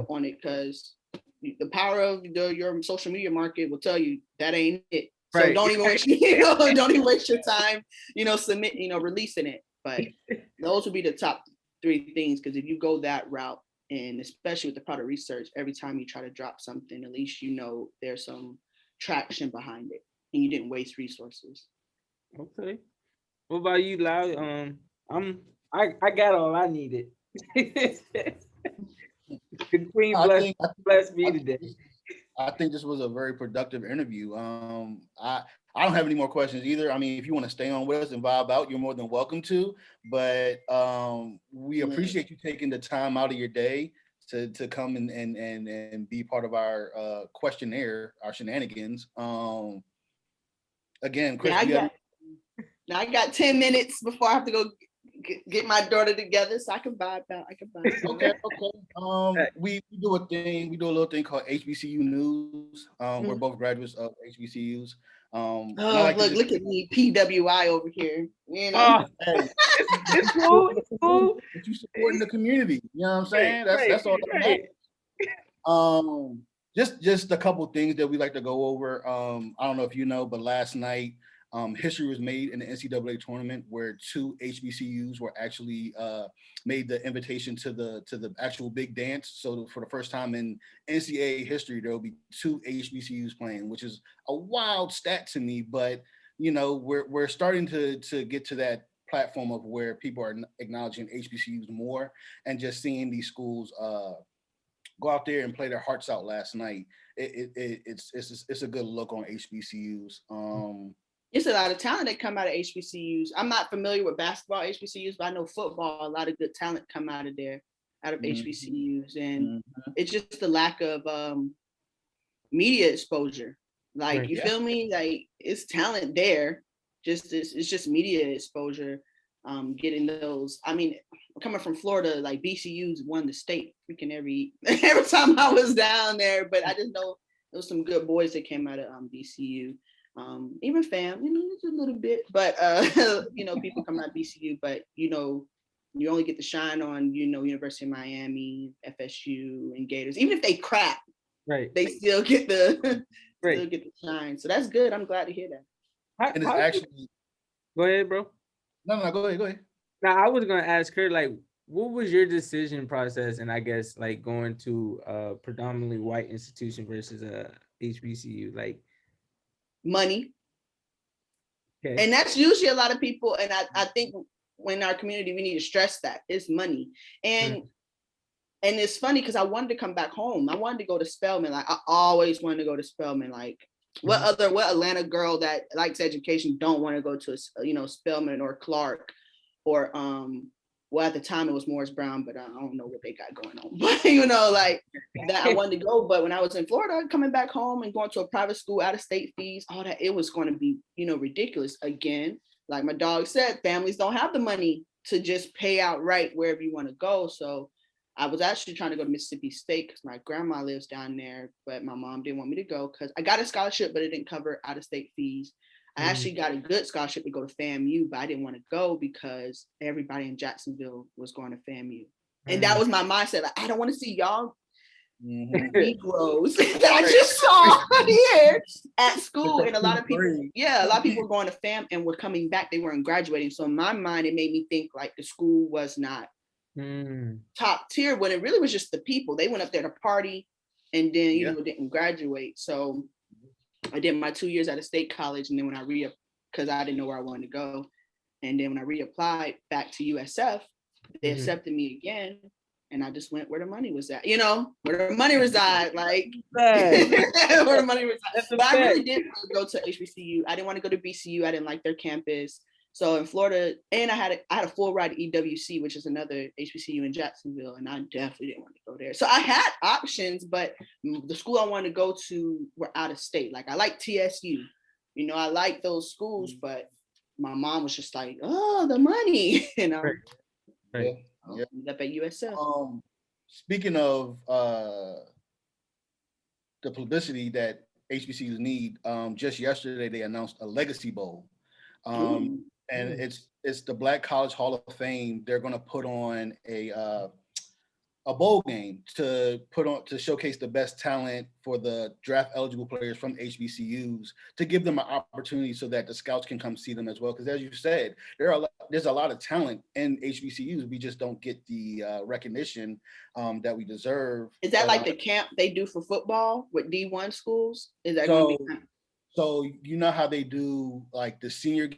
on it, because the power of your social media market will tell you that ain't it. So right. Don't even waste, don't even waste your time, submit, releasing it. But those would be the top 3 things, because if you go that route, and especially with the product research, every time you try to drop something, at least there's some traction behind it, and you didn't waste resources. Okay. What about you, Lau? I got all I needed. The Queen blessed me today. I think this was a very productive interview. I don't have any more questions either. I mean, if you want to stay on with us and vibe out, you're more than welcome to. But we appreciate you taking the time out of your day to come and be part of our questionnaire, our shenanigans. Again, Chris, I got 10 minutes before I have to go get my daughter together, so I can vibe out. Okay. We do a thing. We do a little thing called HBCU News. We're both graduates of HBCUs. Look at me, PWI over here. Hey, it's cool. But you supporting the community. You know what I'm saying? That's all that matters. Just a couple things that we like to go over. I don't know if you know, but last night, history was made in the NCAA tournament, where 2 HBCUs were actually made the invitation to the actual big dance. So for the first time in NCAA history, there will be 2 HBCUs playing, which is a wild stat to me. But we're starting to get to that platform of where people are acknowledging HBCUs more, and just seeing these schools go out there and play their hearts out last night. It's a good look on HBCUs. It's a lot of talent that come out of HBCUs. I'm not familiar with basketball HBCUs, but I know football, a lot of good talent come out of HBCUs. And it's just the lack of media exposure. Like, you feel me? Like, it's talent there. It's just media exposure. Getting those. I mean, coming from Florida, like BCU's won the state freaking every time I was down there. But I just know there was some good boys that came out of BCU. Even fam, it's a little bit, but people come out of BCU, but you only get to shine on University of Miami, FSU, and Gators. Even if they crap, right, they still get the still get the shine. So that's good. I'm glad to hear that. And it's actually. Go ahead, bro. No, go ahead. Now, I was gonna ask her, like, what was your decision process, and I guess like going to a predominantly white institution versus a HBCU, like. Money. Okay. And that's usually a lot of people, and I think in our community we need to stress that it's money. And it's funny because I wanted to come back home. I wanted to go to Spelman. Like, I always wanted to go to Spelman. Like, what Atlanta girl that likes education don't want to go to Spelman or Clark or at the time it was Morris Brown, but I don't know what they got going on. But like that, I wanted to go. But when I was in Florida, coming back home and going to a private school, out of state fees, all that, it was going to be, ridiculous. Again, like my dog said, families don't have the money to just pay outright wherever you want to go. So I was actually trying to go to Mississippi State because my grandma lives down there, but my mom didn't want me to go because I got a scholarship, but it didn't cover out of state fees. I actually got a good scholarship to go to FAMU, but I didn't want to go because everybody in Jacksonville was going to FAMU. And that was my mindset. Like, I don't want to see y'all Negroes that I just saw here at school. And a lot of people were going to FAM and were coming back. They weren't graduating. So in my mind, it made me think like the school was not top tier, when it really was just the people. They went up there to party and then, didn't graduate. So I did my 2 years at a state college, and then when I because I didn't know where I wanted to go, and then when I reapplied back to USF, they accepted me again, and I just went where the money was at. Where the money reside, like where the money reside. But I really did go to HBCU. I didn't want to go to BCU. I didn't like their campus. So in Florida, and I had a full ride to EWC, which is another HBCU in Jacksonville, and I definitely didn't want to go there. So I had options, but the school I wanted to go to were out of state. Like I like TSU, you know, I like those schools, but my mom was just like, oh, the money, you know. Right. Yeah. Ended up at USF. Speaking of the publicity that HBCUs need, just yesterday they announced a Legacy Bowl. And it's the Black College Hall of Fame. They're going to put on a bowl game to showcase the best talent for the draft eligible players from HBCUs, to give them an opportunity so that the scouts can come see them as well. Because as you said, there's a lot of talent in HBCUs. We just don't get the recognition that we deserve. Is that like the camp they do for football with D1 schools? Is that going to be? So you know how they do like the senior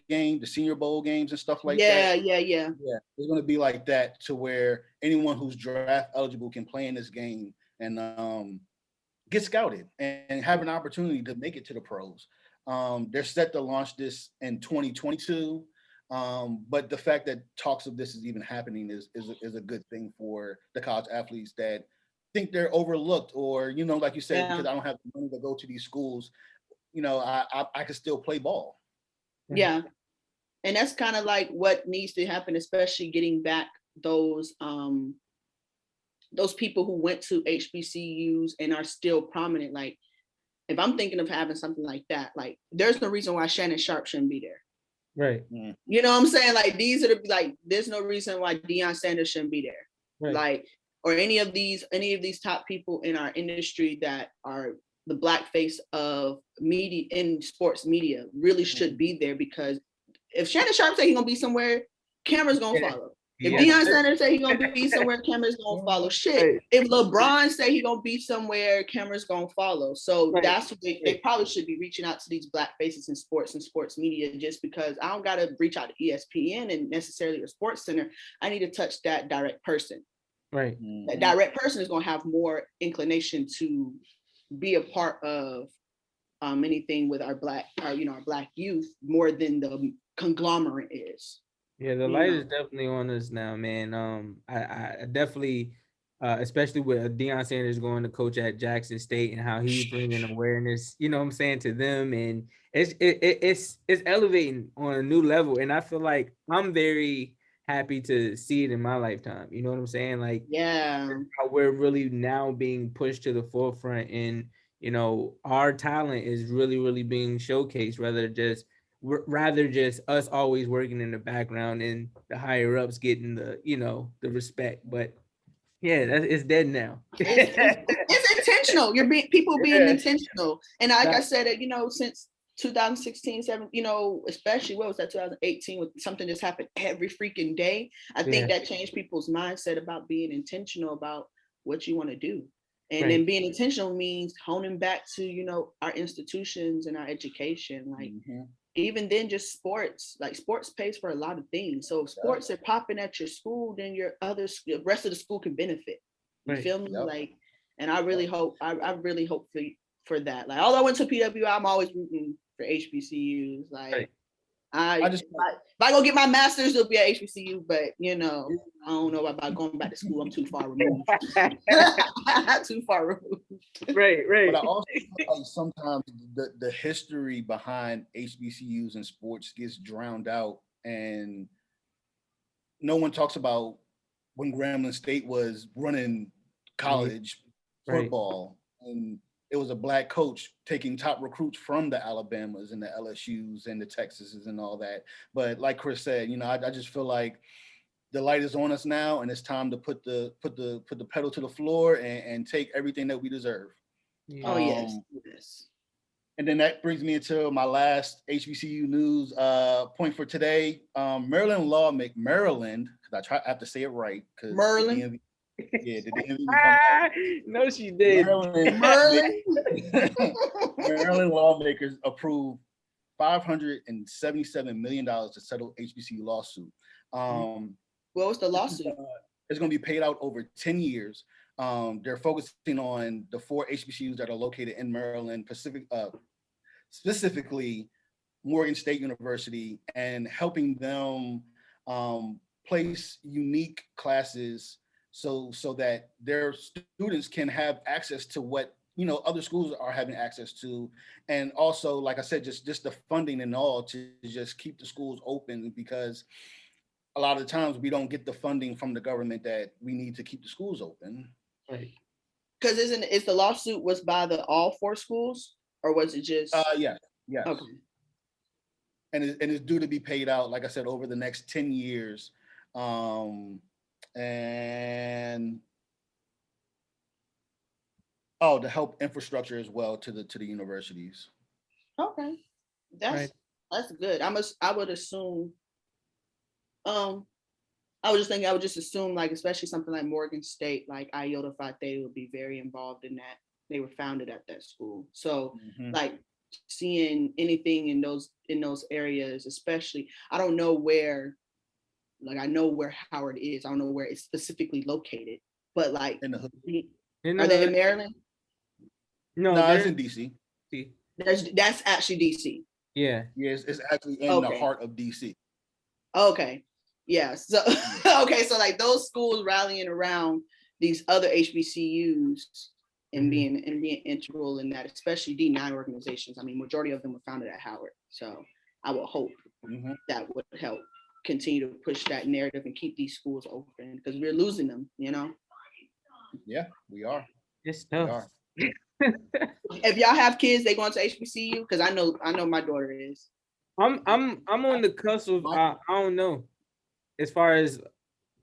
bowl games and stuff like that? Yeah. It's going to be like that, to where anyone who's draft eligible can play in this game and get scouted and have an opportunity to make it to the pros. They're set to launch this in 2022. But the fact that talks of this is even happening is a good thing for the college athletes that think they're overlooked, or, you know, like you said, because I don't have the money to go to these schools, you know, I could still play ball. Yeah. And that's kind of like what needs to happen, especially getting back those people who went to HBCUs and are still prominent. Like, if I'm thinking of having something like that, like, there's no reason why Shannon Sharp shouldn't be there. Right. You know what I'm saying? Like, there's no reason why Deion Sanders shouldn't be there. Right. Like, or any of these top people in our industry that are the black face of media in sports media really should be there, because if Shannon Sharp say he's gonna be somewhere, cameras gonna follow. If Deion Sanders say he's gonna be somewhere, cameras gonna follow. Shit. If LeBron say he's gonna be somewhere, cameras gonna follow. So that's what they probably should be reaching out to these black faces in sports and sports media, just because I don't gotta reach out to ESPN and necessarily a Sports Center. I need to touch that direct person. Right. That direct person is gonna have more inclination to be a part of anything with our black youth more than the conglomerate is. Yeah, the light is definitely on us now, man. I definitely, especially with Deion Sanders going to coach at Jackson State and how he's bringing awareness, you know what I'm saying, to them, and it's elevating on a new level, and I feel like I'm very happy to see it in my lifetime. You know what I'm saying? Like, how we're really now being pushed to the forefront, and you know, our talent is really, really being showcased, rather just us always working in the background and the higher ups getting the, you know, the respect. But yeah, it's dead now. It's intentional. People being intentional, and like I said, you know, since 2016, 17, you know, especially what was that, 2018, with something just happened every freaking day. I think that changed people's mindset about being intentional about what you want to do. And then being intentional means honing back to, you know, our institutions and our education. Like, even then, just sports, like sports pays for a lot of things. So if sports are popping at your school, then the rest of the school can benefit. You feel me? Like, and I really hope, I really hope for that. Like, although I went to PWI, I'm always rooting for HBCUs. Like, if I go get my master's, it'll be at HBCU, but you know, I don't know about going back to school. I'm too far removed. Too far removed. Right. But I also feel like sometimes the history behind HBCUs and sports gets drowned out, and no one talks about when Grambling State was running college football, and it was a black coach taking top recruits from the Alabamas and the LSUs and the Texases and all that. But like Chris said, you know, I just feel like the light is on us now, and it's time to put the pedal to the floor and take everything that we deserve. Oh yes. And then that brings me into my last HBCU news point for today. Maryland, because I have to say it right. Maryland. The DMV no, she did. Maryland lawmakers approved $577 million to settle HBCU lawsuit. What was the lawsuit? It's going to be paid out over 10 years. They're focusing on the 4 HBCUs that are located in Maryland, specifically Morgan State University and helping them place unique classes so that their students can have access to what other schools are having access to, and also, like I said, just the funding and all to just keep the schools open, because a lot of the times we don't get the funding from the government that we need to keep the schools open. Right. Because is the lawsuit was by all 4 schools, or was it just? Yeah. Okay. And it's due to be paid out, like I said, over the next 10 years. And to help infrastructure as well to the universities. Okay, that's good. I would assume. I was just thinking, I would just assume, like, especially something like Morgan State, like Iota Phi Theta would be very involved in that. They were founded at that school, so like seeing anything in those areas, especially, I don't know where. Like, I know where Howard is. I don't know where it's specifically located, but like, in the hood. Are they in Maryland? No, it's in DC. That's actually DC. Yeah, it's actually in the heart of DC. Okay, yeah. So okay, so like those schools rallying around these other HBCUs and being integral in that, especially D9 organizations. I mean, majority of them were founded at Howard, so I would hope that would help continue to push that narrative and keep these schools open, because we're losing them. Yeah, we are. It's tough. If y'all have kids, they going to HBCU? Because I know my daughter is. I'm on the cusp of I don't know, as far as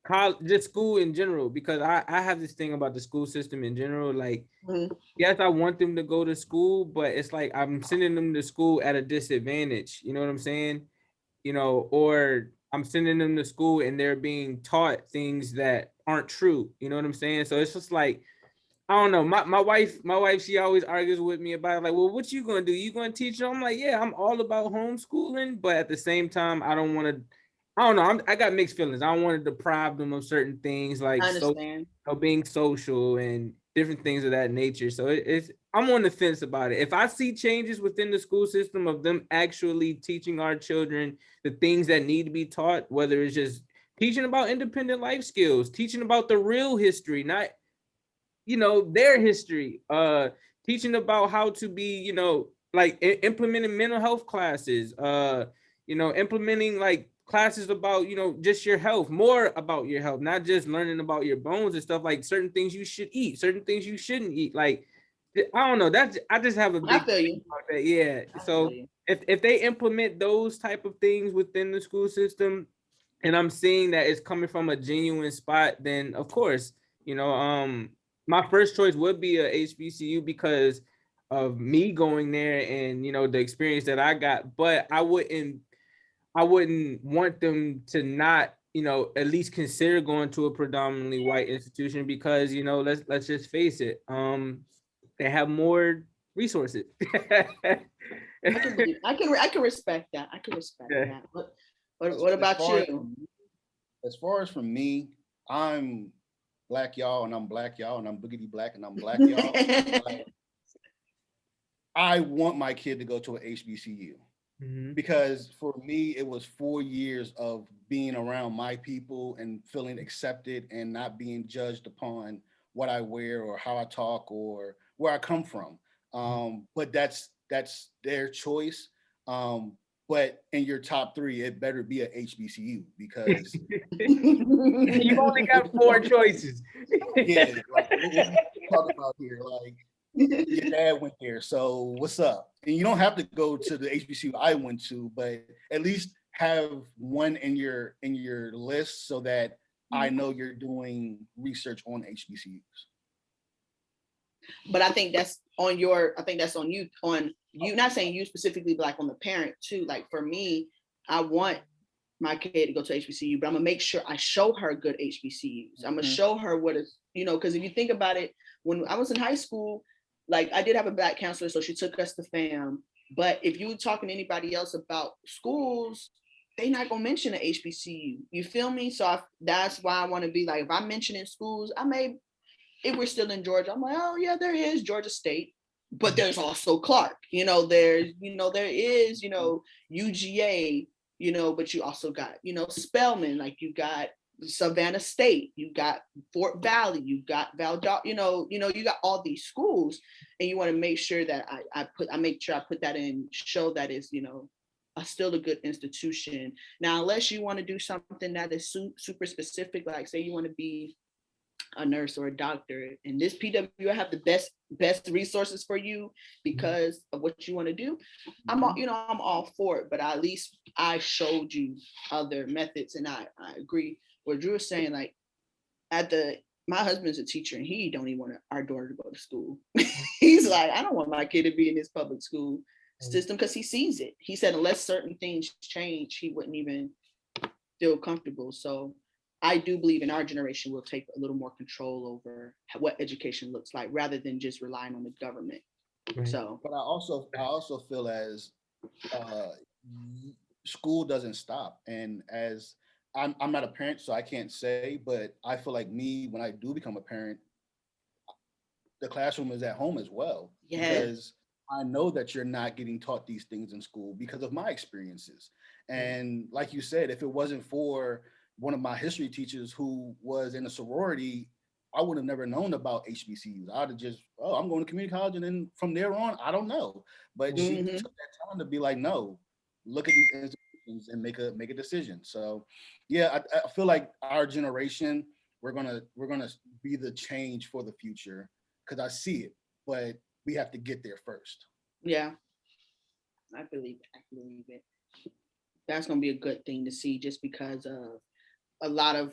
college, just school in general, because I have this thing about the school system in general. Like, yes, I want them to go to school, but it's like I'm sending them to school at a disadvantage. You know what I'm saying? Or I'm sending them to school and they're being taught things that aren't true. You know what I'm saying? So it's just like, I don't know. My wife, she always argues with me about it, like, well, what you gonna do? You gonna teach them? I'm like, yeah, I'm all about homeschooling, but at the same time, I don't want to. I don't know. I got mixed feelings. I don't want to deprive them of certain things, like being social and different things of that nature. So I'm on the fence about it. If I see changes within the school system of them actually teaching our children the things that need to be taught, whether it's just teaching about independent life skills, teaching about the real history, not their history, teaching about how to be, like implementing mental health classes, implementing like classes about, just your health, more about your health, not just learning about your bones and stuff, like certain things you should eat, certain things you shouldn't eat. Like, I don't know, I just have a big thing about that. Yeah. So if they implement those type of things within the school system, and I'm seeing that it's coming from a genuine spot, then of course, my first choice would be a HBCU because of me going there and, the experience that I got, but I wouldn't want them to not, at least consider going to a predominantly white institution because, let's just face it, they have more resources. I can respect that. I can respect that. What about you? As far as for me, I'm Black y'all, and I'm Black y'all, and I'm boogity black, and I'm Black y'all. I want my kid to go to an HBCU because for me, it was 4 years of being around my people and feeling accepted and not being judged upon what I wear or how I talk or where I come from. But that's their choice. But in your top 3, it better be a HBCU because you've only got 4 choices. Yeah, like, what we talk about here, like your dad went there, so what's up? And you don't have to go to the HBCU I went to, but at least have one in your list so that I know you're doing research on HBCUs. But I think that's on you, not saying you specifically, but like on the parent too. Like for me, I want my kid to go to HBCU, but I'm gonna make sure I show her good HBCUs. I'm gonna show her what is, because if you think about it, when I was in high school, like I did have a Black counselor, so she took us to FAM. But if you were talking to anybody else about schools, they're not gonna mention an HBCU. You feel me? So that's why I want to be like, if I'm mentioning schools, if we're still in Georgia, I'm like, oh yeah, there is Georgia State. but there's also Clark, there is, UGA, but you also got, Spelman, like you got Savannah State, you got Fort Valley, you got you got all these schools, and you want to make sure that I make sure I put that in, show that is, still a good institution. Now, unless you want to do something that is super specific, like say you want to be a nurse or a doctor, and this PW have the best resources for you because of what you want to do, I'm all for it. But at least I showed you other methods, and I agree what Drew was saying. Like my husband's a teacher, and he don't even want our daughter to go to school. He's like, I don't want my kid to be in this public school system, because he sees it. He said unless certain things change, he wouldn't even feel comfortable. So I do believe in our generation we'll take a little more control over what education looks like, rather than just relying on the government. Right. So, but I also feel as school doesn't stop, and as I'm not a parent, so I can't say, but I feel like when I do become a parent, the classroom is at home as well. Yeah. Because I know that you're not getting taught these things in school because of my experiences. And like you said, if it wasn't for one of my history teachers who was in a sorority, I would have never known about HBCUs. I'd have just, I'm going to community college, and then from there on, I don't know. But she took that time to be like, no, look at these institutions and make a decision. So yeah, I feel like our generation, we're gonna be the change for the future, because I see it, but we have to get there first. Yeah, I believe it. That's gonna be a good thing to see, just because of a lot of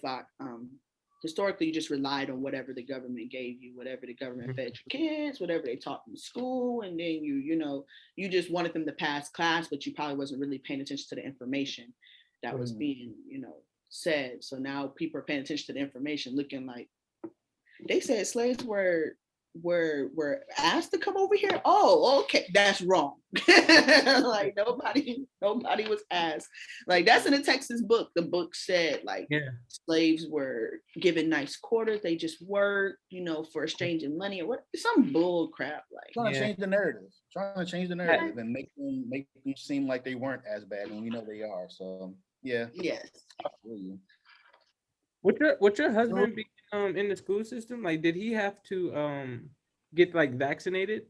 historically, you just relied on whatever the government gave you, whatever the government fed your kids, whatever they taught in school, and then you just wanted them to pass class, but you probably wasn't really paying attention to the information that was being said. So now people are paying attention to the information, looking like they said slaves were asked to come over here. Oh, okay, that's wrong. Like nobody was asked. Like that's in the Texas book. The book said slaves were given nice quarters. They just worked, for exchanging money or what? Some bull crap. Like trying to change the narrative, and make them seem like they weren't as bad when we know they are. So yeah. Yes. Would your husband be in the school system? Like, did he have to get like vaccinated?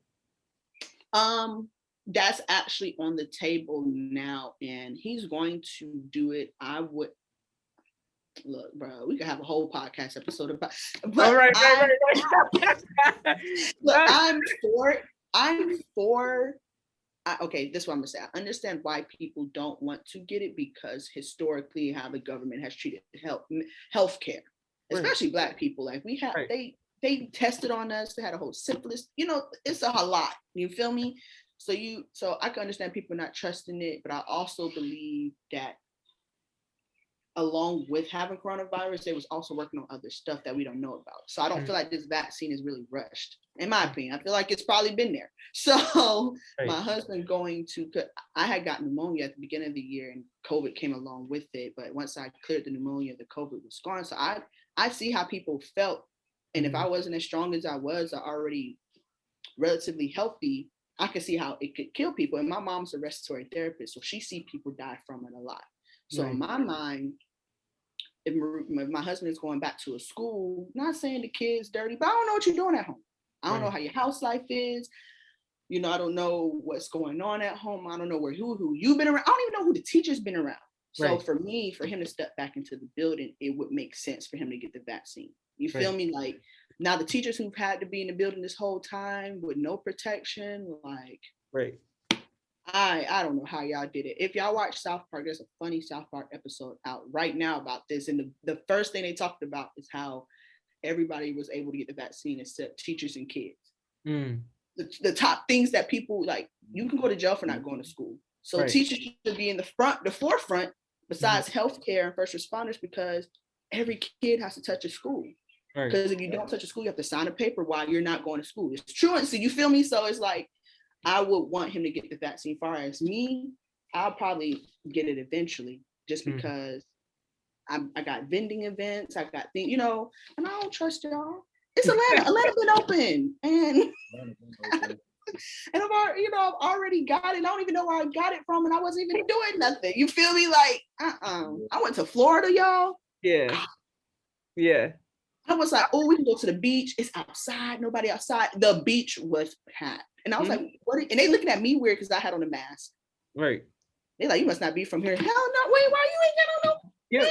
That's actually on the table now, and he's going to do it. I would look, bro. We could have a whole podcast episode about. But right. Look, I'm for. Okay, this is what I'm gonna say. I understand why people don't want to get it, because historically, how the government has treated healthcare, especially Black people. Like we have, they tested on us. They had a whole syphilis. It's a lot. You feel me? So I can understand people not trusting it, but I also believe that along with having coronavirus, they was also working on other stuff that we don't know about. So I don't feel like this vaccine is really rushed, in my opinion. I feel like it's probably been there. So my husband I had gotten pneumonia at the beginning of the year, and COVID came along with it. But once I cleared the pneumonia, the COVID was gone. So I see how people felt. And if I wasn't as strong as I was, already relatively healthy, I could see how it could kill people. And my mom's a respiratory therapist, so she see people die from it a lot. So in my mind, if my husband is going back to a school, not saying the kids dirty, but I don't know what you're doing at home. I don't know how your house life is. I don't know what's going on at home. I don't know who you've been around. I don't even know who the teacher's been around. So for him to step back into the building, it would make sense for him to get the vaccine. You feel me? Like now the teachers who've had to be in the building this whole time with no protection, like I don't know how y'all did it. If y'all watch South Park, there's a funny South Park episode out right now about this. And the first thing they talked about is how everybody was able to get the vaccine except teachers and kids. The top things that people like, you can go to jail for not going to school. So teachers should be in the forefront besides healthcare and first responders, because every kid has to touch a school. Because if you don't touch a school, you have to sign a paper while you're not going to school. It's truancy, you feel me? So it's like, I would want him to get the vaccine. Far as me, I'll probably get it eventually, just because I got vending events, I got things, and I don't trust y'all. It's Atlanta been open, and And I've already got it. I don't even know where I got it from, and I wasn't even doing nothing. You feel me? Like, I went to Florida, y'all. Yeah. Yeah. I was like, oh, we can go to the beach. It's outside, nobody outside. The beach was packed. And I was like, what? And they looking at me weird because I had on a mask. Right. They like, you must not be from here. Hell no, wait, why you ain't got on no?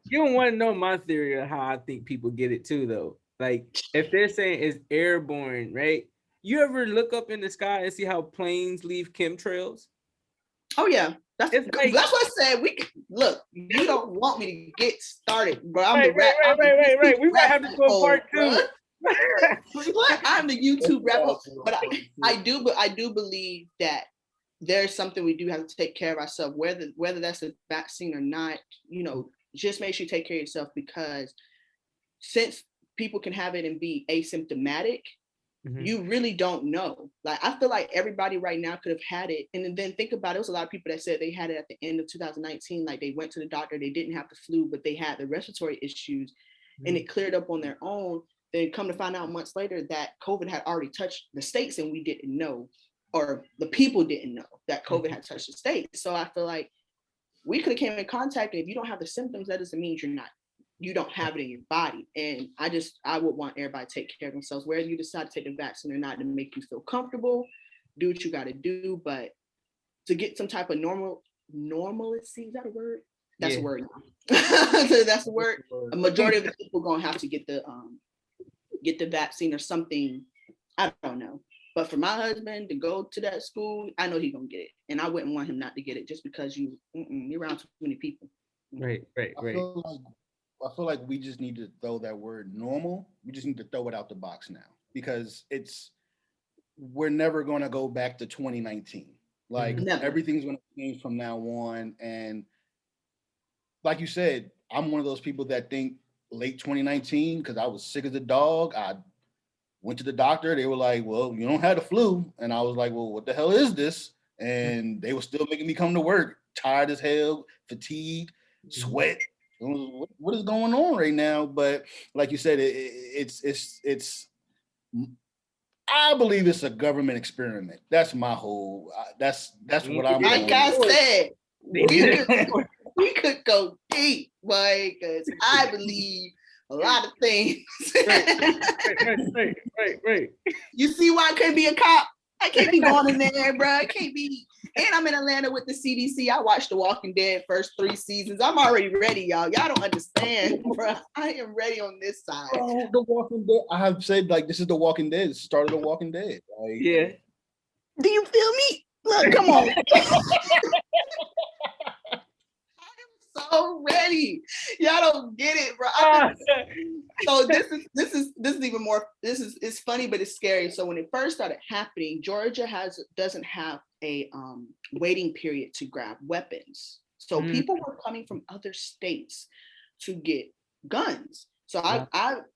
You don't want to know my theory of how I think people get it too, though. Like, if they're saying it's airborne, right? You ever look up in the sky and see how planes leave chemtrails? Oh yeah, that's what I said. Look. You don't want me to get started, bro. I'm right. We might have to go part 2. I'm the YouTube rapper, but I do believe that there's something we do have to take care of ourselves, whether that's a vaccine or not. Just make sure you take care of yourself, because since people can have it and be asymptomatic, you really don't know. Like, I feel like everybody right now could have had it. And then think about it, was a lot of people that said they had it at the end of 2019. Like, they went to the doctor, they didn't have the flu, but they had the respiratory issues and it cleared up on their own. Then come to find out months later that COVID had already touched the states and we didn't know, or the people didn't know that COVID had touched the states. So I feel like we could have came in contact, and if you don't have the symptoms, that doesn't mean you don't have it in your body. And I would want everybody to take care of themselves, whether you decide to take the vaccine or not, to make you feel comfortable, do what you got to do. But to get some type of normalcy, is that a word? That's a word. That's a word. A majority of the people going to have to get the vaccine or something. I don't know. But for my husband to go to that school, I know he's going to get it. And I wouldn't want him not to get it just because you're around too many people. Right. I feel like we just need to throw that word normal. We just need to throw it out the box now, because we're never going to go back to 2019. Like, everything's going to change from now on. And like you said, I'm one of those people that think late 2019, because I was sick as a dog. I went to the doctor. They were like, well, you don't have the flu. And I was like, well, what the hell is this? And they were still making me come to work, tired as hell, fatigued, sweat. What is going on right now? But like you said, it's I believe it's a government experiment. That's my whole, that's what I'm like doing. I said, we could go deep, boy, because I believe a lot of things. Right. You see why I couldn't be a cop? I can't be going in there, bro. I can't be. And I'm in Atlanta with the CDC. I watched The Walking Dead first 3 seasons. I'm already ready, y'all. Y'all don't understand, bro. I am ready on this side. Bro, The Walking Dead. I have said, like, this is The Walking Dead. It's the start of The Walking Dead. Like, yeah. Do you feel me? Look, come on. So ready. Y'all don't get it, bro. So this is even more, it's funny, but it's scary. So when it first started happening, Georgia doesn't have a waiting period to grab weapons. So people were coming from other states to get guns. So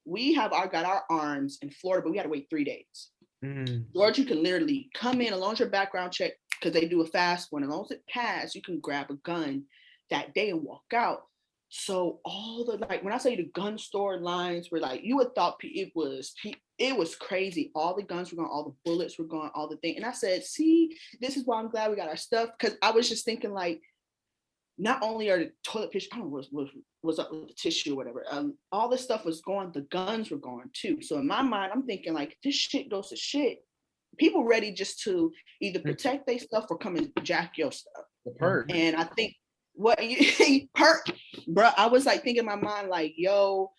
we got our arms in Florida, but we had to wait 3 days. Georgia, you can literally come in, as long as your background check, because they do a fast one, as long as it passed, you can grab a gun that day and walk out. So all the, like, when I say the gun store lines were like, you would thought it was crazy. All the guns were gone, all the bullets were gone, all the things. And I said, see, this is why I'm glad we got our stuff. Because I was just thinking, like, not only are the toilet tissue, I don't know what's up with the tissue or whatever, all this stuff was gone, the guns were gone too. So in my mind, I'm thinking, like, if this shit goes to shit, people ready just to either protect their stuff or come and jack your stuff. The purge. And I think bro, I was like thinking in my mind, like, yo,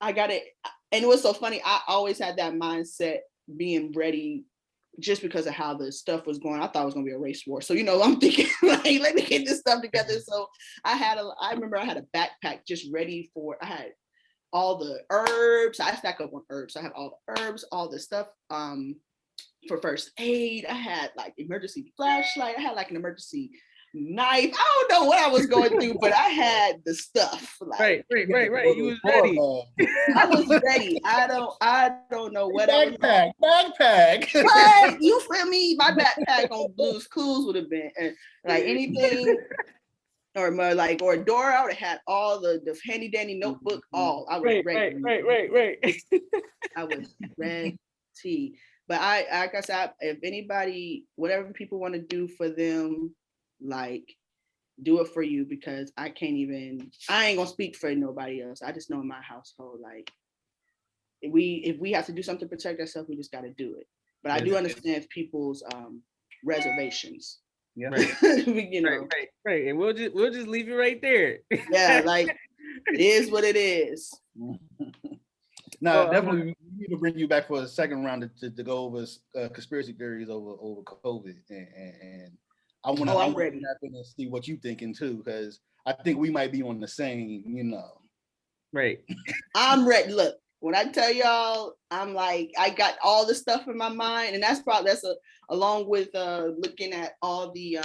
I got it. And it was so funny. I always had that mindset, being ready, just because of how the stuff was going. I thought it was gonna be a race war. So, I'm thinking, like, let me get this stuff together. So I remember I had a backpack just ready for, I had all the herbs. I stack up on herbs. So I have all the herbs, all the stuff for first aid. I had like emergency flashlight. I had like an emergency knife. I don't know what I was going through, but I had the stuff. Like, right. You was ready. I was ready. I don't know what backpack. But you feel me? My backpack on Blue's Clues would have been like anything, or a door. I would have had all the handy dandy notebook. All I was ready. Right. I was ready. But like I said, if anybody, whatever people want to do for them, like, do it for you, because I ain't gonna speak for nobody else. I just know in my household, like, if we have to do something to protect ourselves, we just got to do it. But I do understand people's reservations. Yeah. Right. You know. Right. And we'll just leave it right there. Yeah, like, it is what it is. No, definitely we need to bring you back for a second round to go over conspiracy theories over COVID, and I want to I'm ready to see what you thinking too, because I think we might be on the same, you know. Right. I'm ready. Look, when I tell y'all, I'm like, I got all the stuff in my mind, and that's along with looking at all the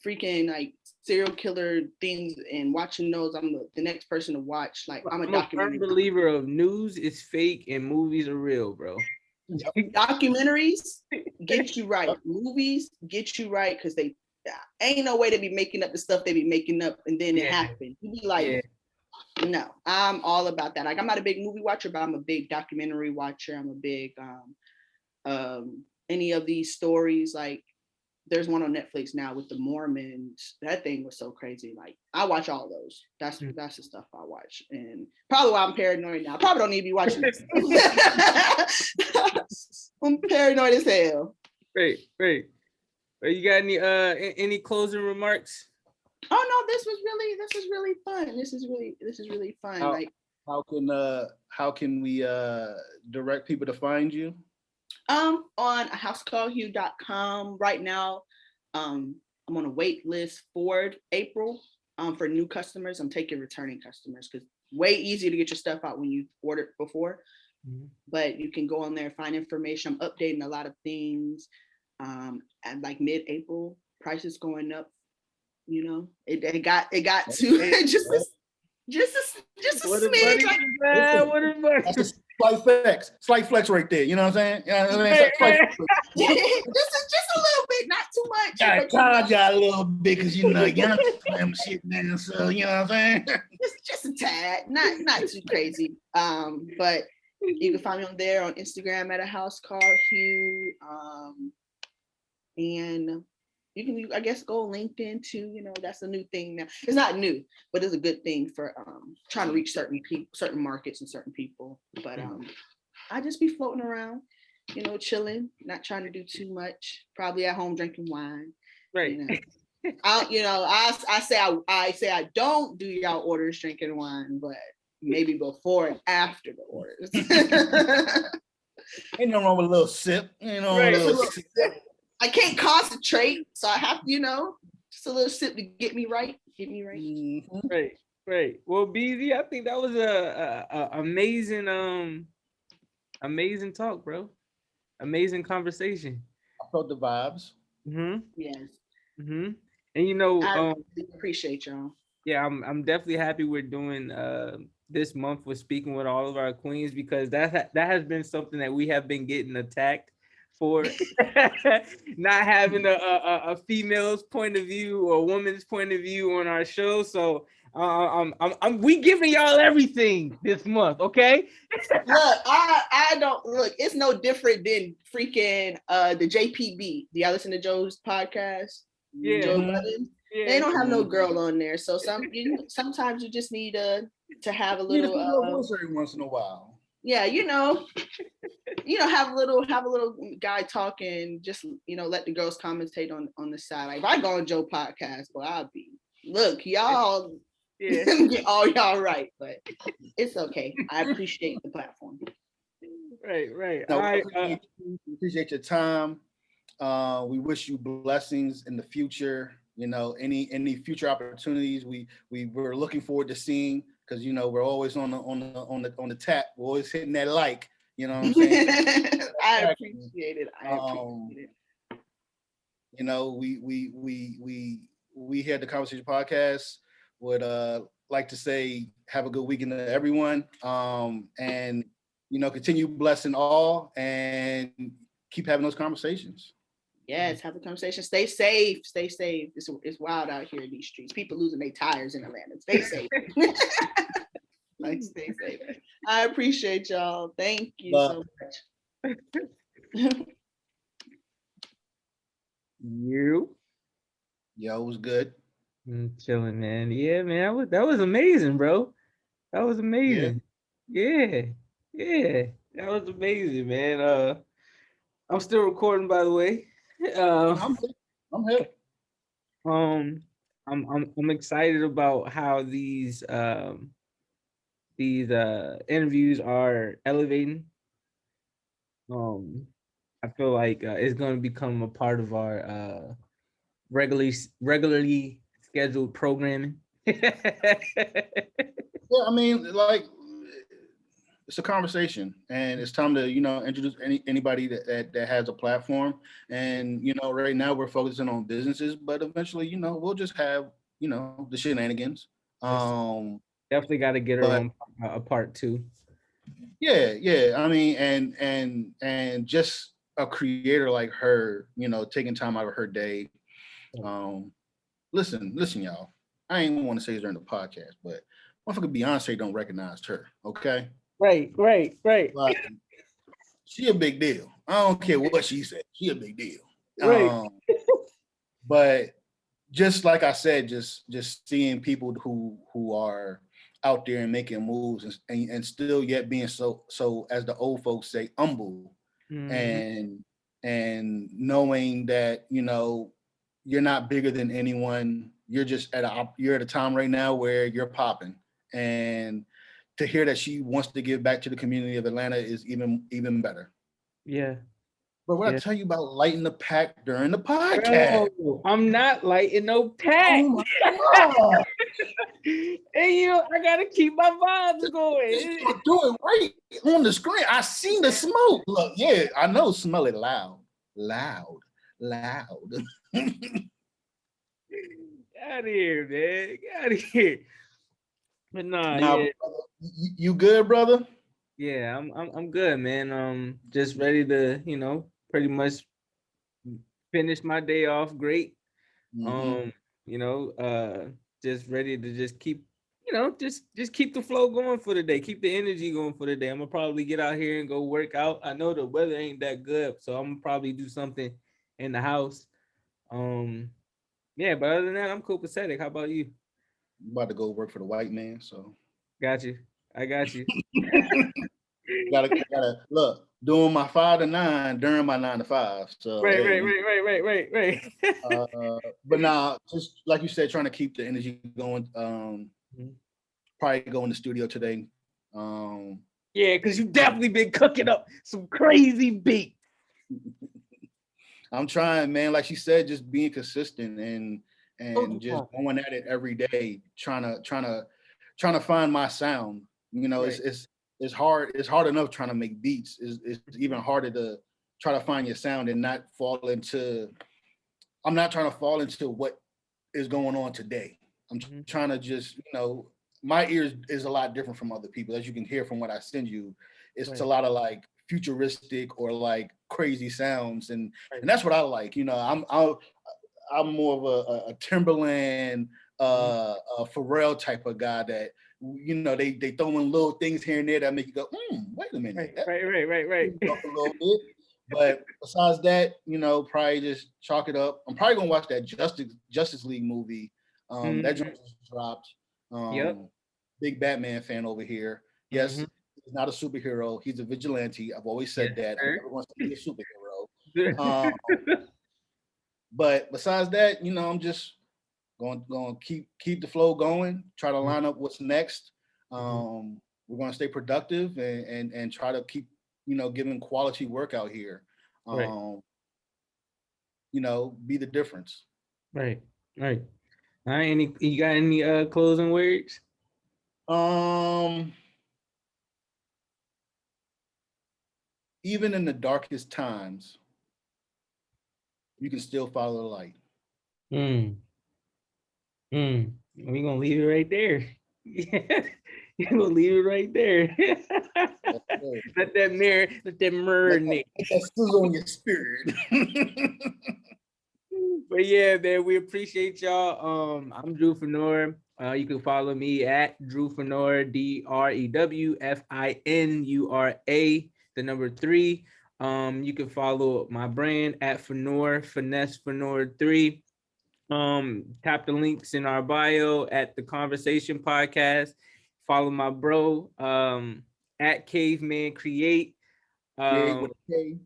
freaking like serial killer things and watching those. I'm the next person to watch. Like, I'm a documentary believer of news is fake and movies are real, bro. Documentaries get you right. Movies get you right, because they ain't no way to be making up the stuff they be making up and then it happened. You be like, no, I'm all about that. Like, I'm not a big movie watcher, but I'm a big documentary watcher. I'm a big any of these stories. Like, there's one on Netflix now with the Mormons. That thing was so crazy. Like, I watch all those. That's the stuff I watch. And probably why I'm paranoid now. I probably don't need to be watching this. I'm paranoid as hell. Great. You got any closing remarks? Oh no, this was really fun. This is really fun. How can we direct people to find you? On housecallhue.com right now. I'm on a wait list for April for new customers. I'm taking returning customers, because way easier to get your stuff out when you ordered before. But you can go on there, find information. I'm updating a lot of things. And like mid-April, prices going up. You know, it got to just a smidge. That's a slight flex right there. You know what I'm saying? Just a little bit, not too much. I charge y'all a little bit, because you know y'all slam shit down, so you know what I'm saying. Just a tad, not too crazy. But you can find me on there on Instagram at a house called Hugh. And you can, I guess, go on LinkedIn too. You know, that's a new thing now. It's not new, but it's a good thing for trying to reach certain people, certain markets, and certain people. But I just be floating around, you know, chilling, not trying to do too much. Probably at home drinking wine. Right. You know, I say I don't do y'all orders drinking wine, but maybe before and after the orders. Ain't no wrong with a little sip, you know. Right. A little sip. I can't concentrate, so I have to, you know, just a little sip to get me right. Mm-hmm. Right. Well, BZ, I think that was a amazing talk, bro. Amazing conversation. I felt the vibes. Yes. And you know, I appreciate y'all. Yeah, I'm definitely happy we're doing this month with speaking with all of our queens, because that has been something that we have been getting attacked for, not having a female's point of view or a woman's point of view on our show. So we giving y'all everything this month, okay? Look, I don't look. It's no different than freaking the JPB. Do y'all listen to Joe's podcast? Yeah. Joe Budden. Yeah. They don't have no girl on there, so sometimes you just need to have a little voice every once in a while. Yeah, you know, have a little guy talking. Just, you know, let the girls commentate on the side. Like, if I go on Joe podcast, well, I'll be y'all. Get all y'all right, but it's okay. I appreciate the platform. Right. No, I appreciate your time. We wish you blessings in the future. You know, any future opportunities we're looking forward to seeing, because you know we're always on the tap. We're always hitting that like. You know what I'm saying? I appreciate it. You know, we here at the Conversation Podcast would like to say have a good weekend to everyone, and you know, continue blessing all and keep having those conversations. Yes, have a conversation. Stay safe. It's wild out here in these streets. People losing their tires in Atlanta. Stay safe. Stay safe. I appreciate y'all. Thank you so much. You? Yo, it was good. Chilling, man. Yeah, man. That was amazing, bro. That was amazing. Yeah. That was amazing, man. I'm still recording, by the way. I'm here. I'm excited about how these interviews are elevating. I feel like it's going to become a part of our regularly scheduled programming. Yeah, I mean, like, it's a conversation, and it's time to, introduce anybody that has a platform. And right now we're focusing on businesses, but eventually, we'll just have the shenanigans. Definitely got to get her on a part 2. Yeah. I mean, and just a creator like her, taking time out of her day. Listen, y'all. I ain't want to say it's during the podcast, but motherfucker Beyonce don't recognize her. Okay. Right. Like, she a big deal. I don't care what she said. She a big deal. Right. But just like I said, just seeing people who are out there and making moves and still yet being so as the old folks say, humble, and knowing that you're not bigger than anyone. You're just at a time right now where you're popping, and to hear that she wants to give back to the community of Atlanta is even better. Yeah. But what I tell you about lighting the pack during the podcast? Bro, I'm not lighting no pack. Oh my God. And I gotta keep my vibes going. You're doing right on the screen. I seen the smoke. Look, yeah, I know. Smell it loud. Get out of here, man. Get out of here. But nah, now, yeah. You good, brother? Yeah, I'm good, man. Just ready to, pretty much finish my day off great. Just ready to just keep, just keep the flow going for the day, keep the energy going for the day. I'm gonna probably get out here and go work out. I know the weather ain't that good, so I'm gonna probably do something in the house. Yeah, but other than that, I'm copacetic. How about you? I'm about to go work for the white man, so got you. I got you. gotta look, doing my 5 to 9 during my 9 to 5. So right. But nah, just like you said, trying to keep the energy going. Probably go in the studio today. Yeah, because you definitely been cooking up some crazy beats. I'm trying, man. Like she said, just being consistent and just going at it every day, trying to find my sound. Right. It's hard. It's hard enough trying to make beats. It's even harder to try to find your sound and not fall into. I'm not trying to fall into what is going on today. I'm trying to just, my ears is a lot different from other people, as you can hear from what I send you. It's a lot of like futuristic or like crazy sounds, and that's what I like. I'm more of a Timberland, a Pharrell type of guy that they throw in little things here and there that make you go, wait a minute, right. A little bit. But besides that, probably just chalk it up. I'm probably gonna watch that Justice League movie. That just dropped. Big Batman fan over here. Yes, he's not a superhero. He's a vigilante. I've always said that. I never want to be a superhero. But besides that, I'm just going to keep the flow going. Try to line up what's next. We're going to stay productive and try to keep giving quality work out here. Be the difference. Right. All right. You got any closing words? Even in the darkest times, you can still follow the light. We're gonna leave it right there. You're gonna leave it right there. Let that mirror let that sizzle on your spirit. But yeah, man, we appreciate y'all. I'm BREWTON. You can follow me at DrewFinura, DrewFinura, the number 3 You can follow my brand at Finesse Fenor 3. Tap the links in our bio at the Conversation Podcast. Follow my bro at Caveman Create. Create with a K.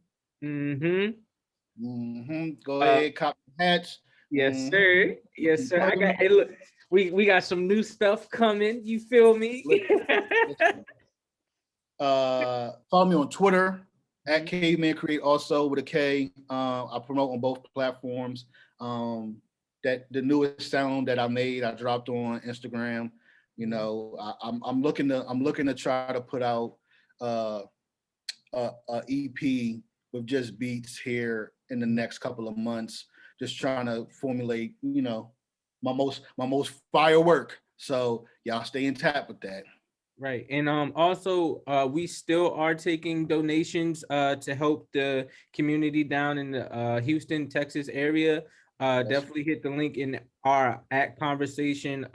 Go ahead, cop the hats. Yes, sir. Yes, sir. I got. Hey, look, we got some new stuff coming. You feel me? Follow me on Twitter at Caveman Create, also with a K. I promote on both platforms. That the newest sound that I made, I dropped on Instagram. You know, I'm looking to try to put out a EP with just beats here in the next couple of months. Just trying to formulate, you know, my most firework. So y'all stay in tap with that. Right. And also we still are taking donations to help the community down in the Houston, Texas area. Definitely hit the link in our at Conversation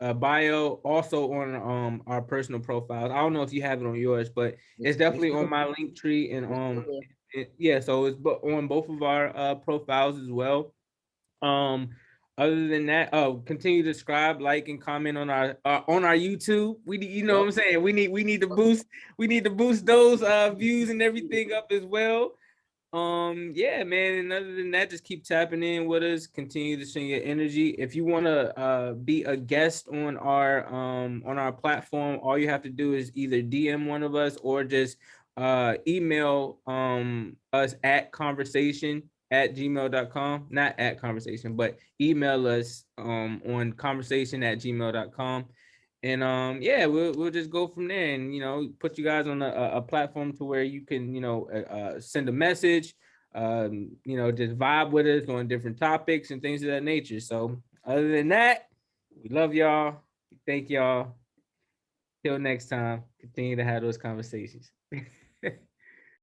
bio, also on our personal profiles. I don't know if you have it on yours, but it's definitely on my link tree, and yeah, so it's on both of our profiles as well. Other than that, continue to subscribe, like, and comment on our YouTube. We, you know what I'm saying, we need to boost those views and everything up as well. Yeah, man. And other than that, just keep tapping in with us. Continue to send your energy. If you want to be a guest on our platform, all you have to do is either DM one of us or just email us at conversation@gmail.com. Not at conversation, but email us on conversation@gmail.com. And yeah, we'll just go from there, and put you guys on a platform to where you can send a message, just vibe with us on different topics and things of that nature. So other than that, we love y'all. Thank y'all. Till next time, continue to have those conversations.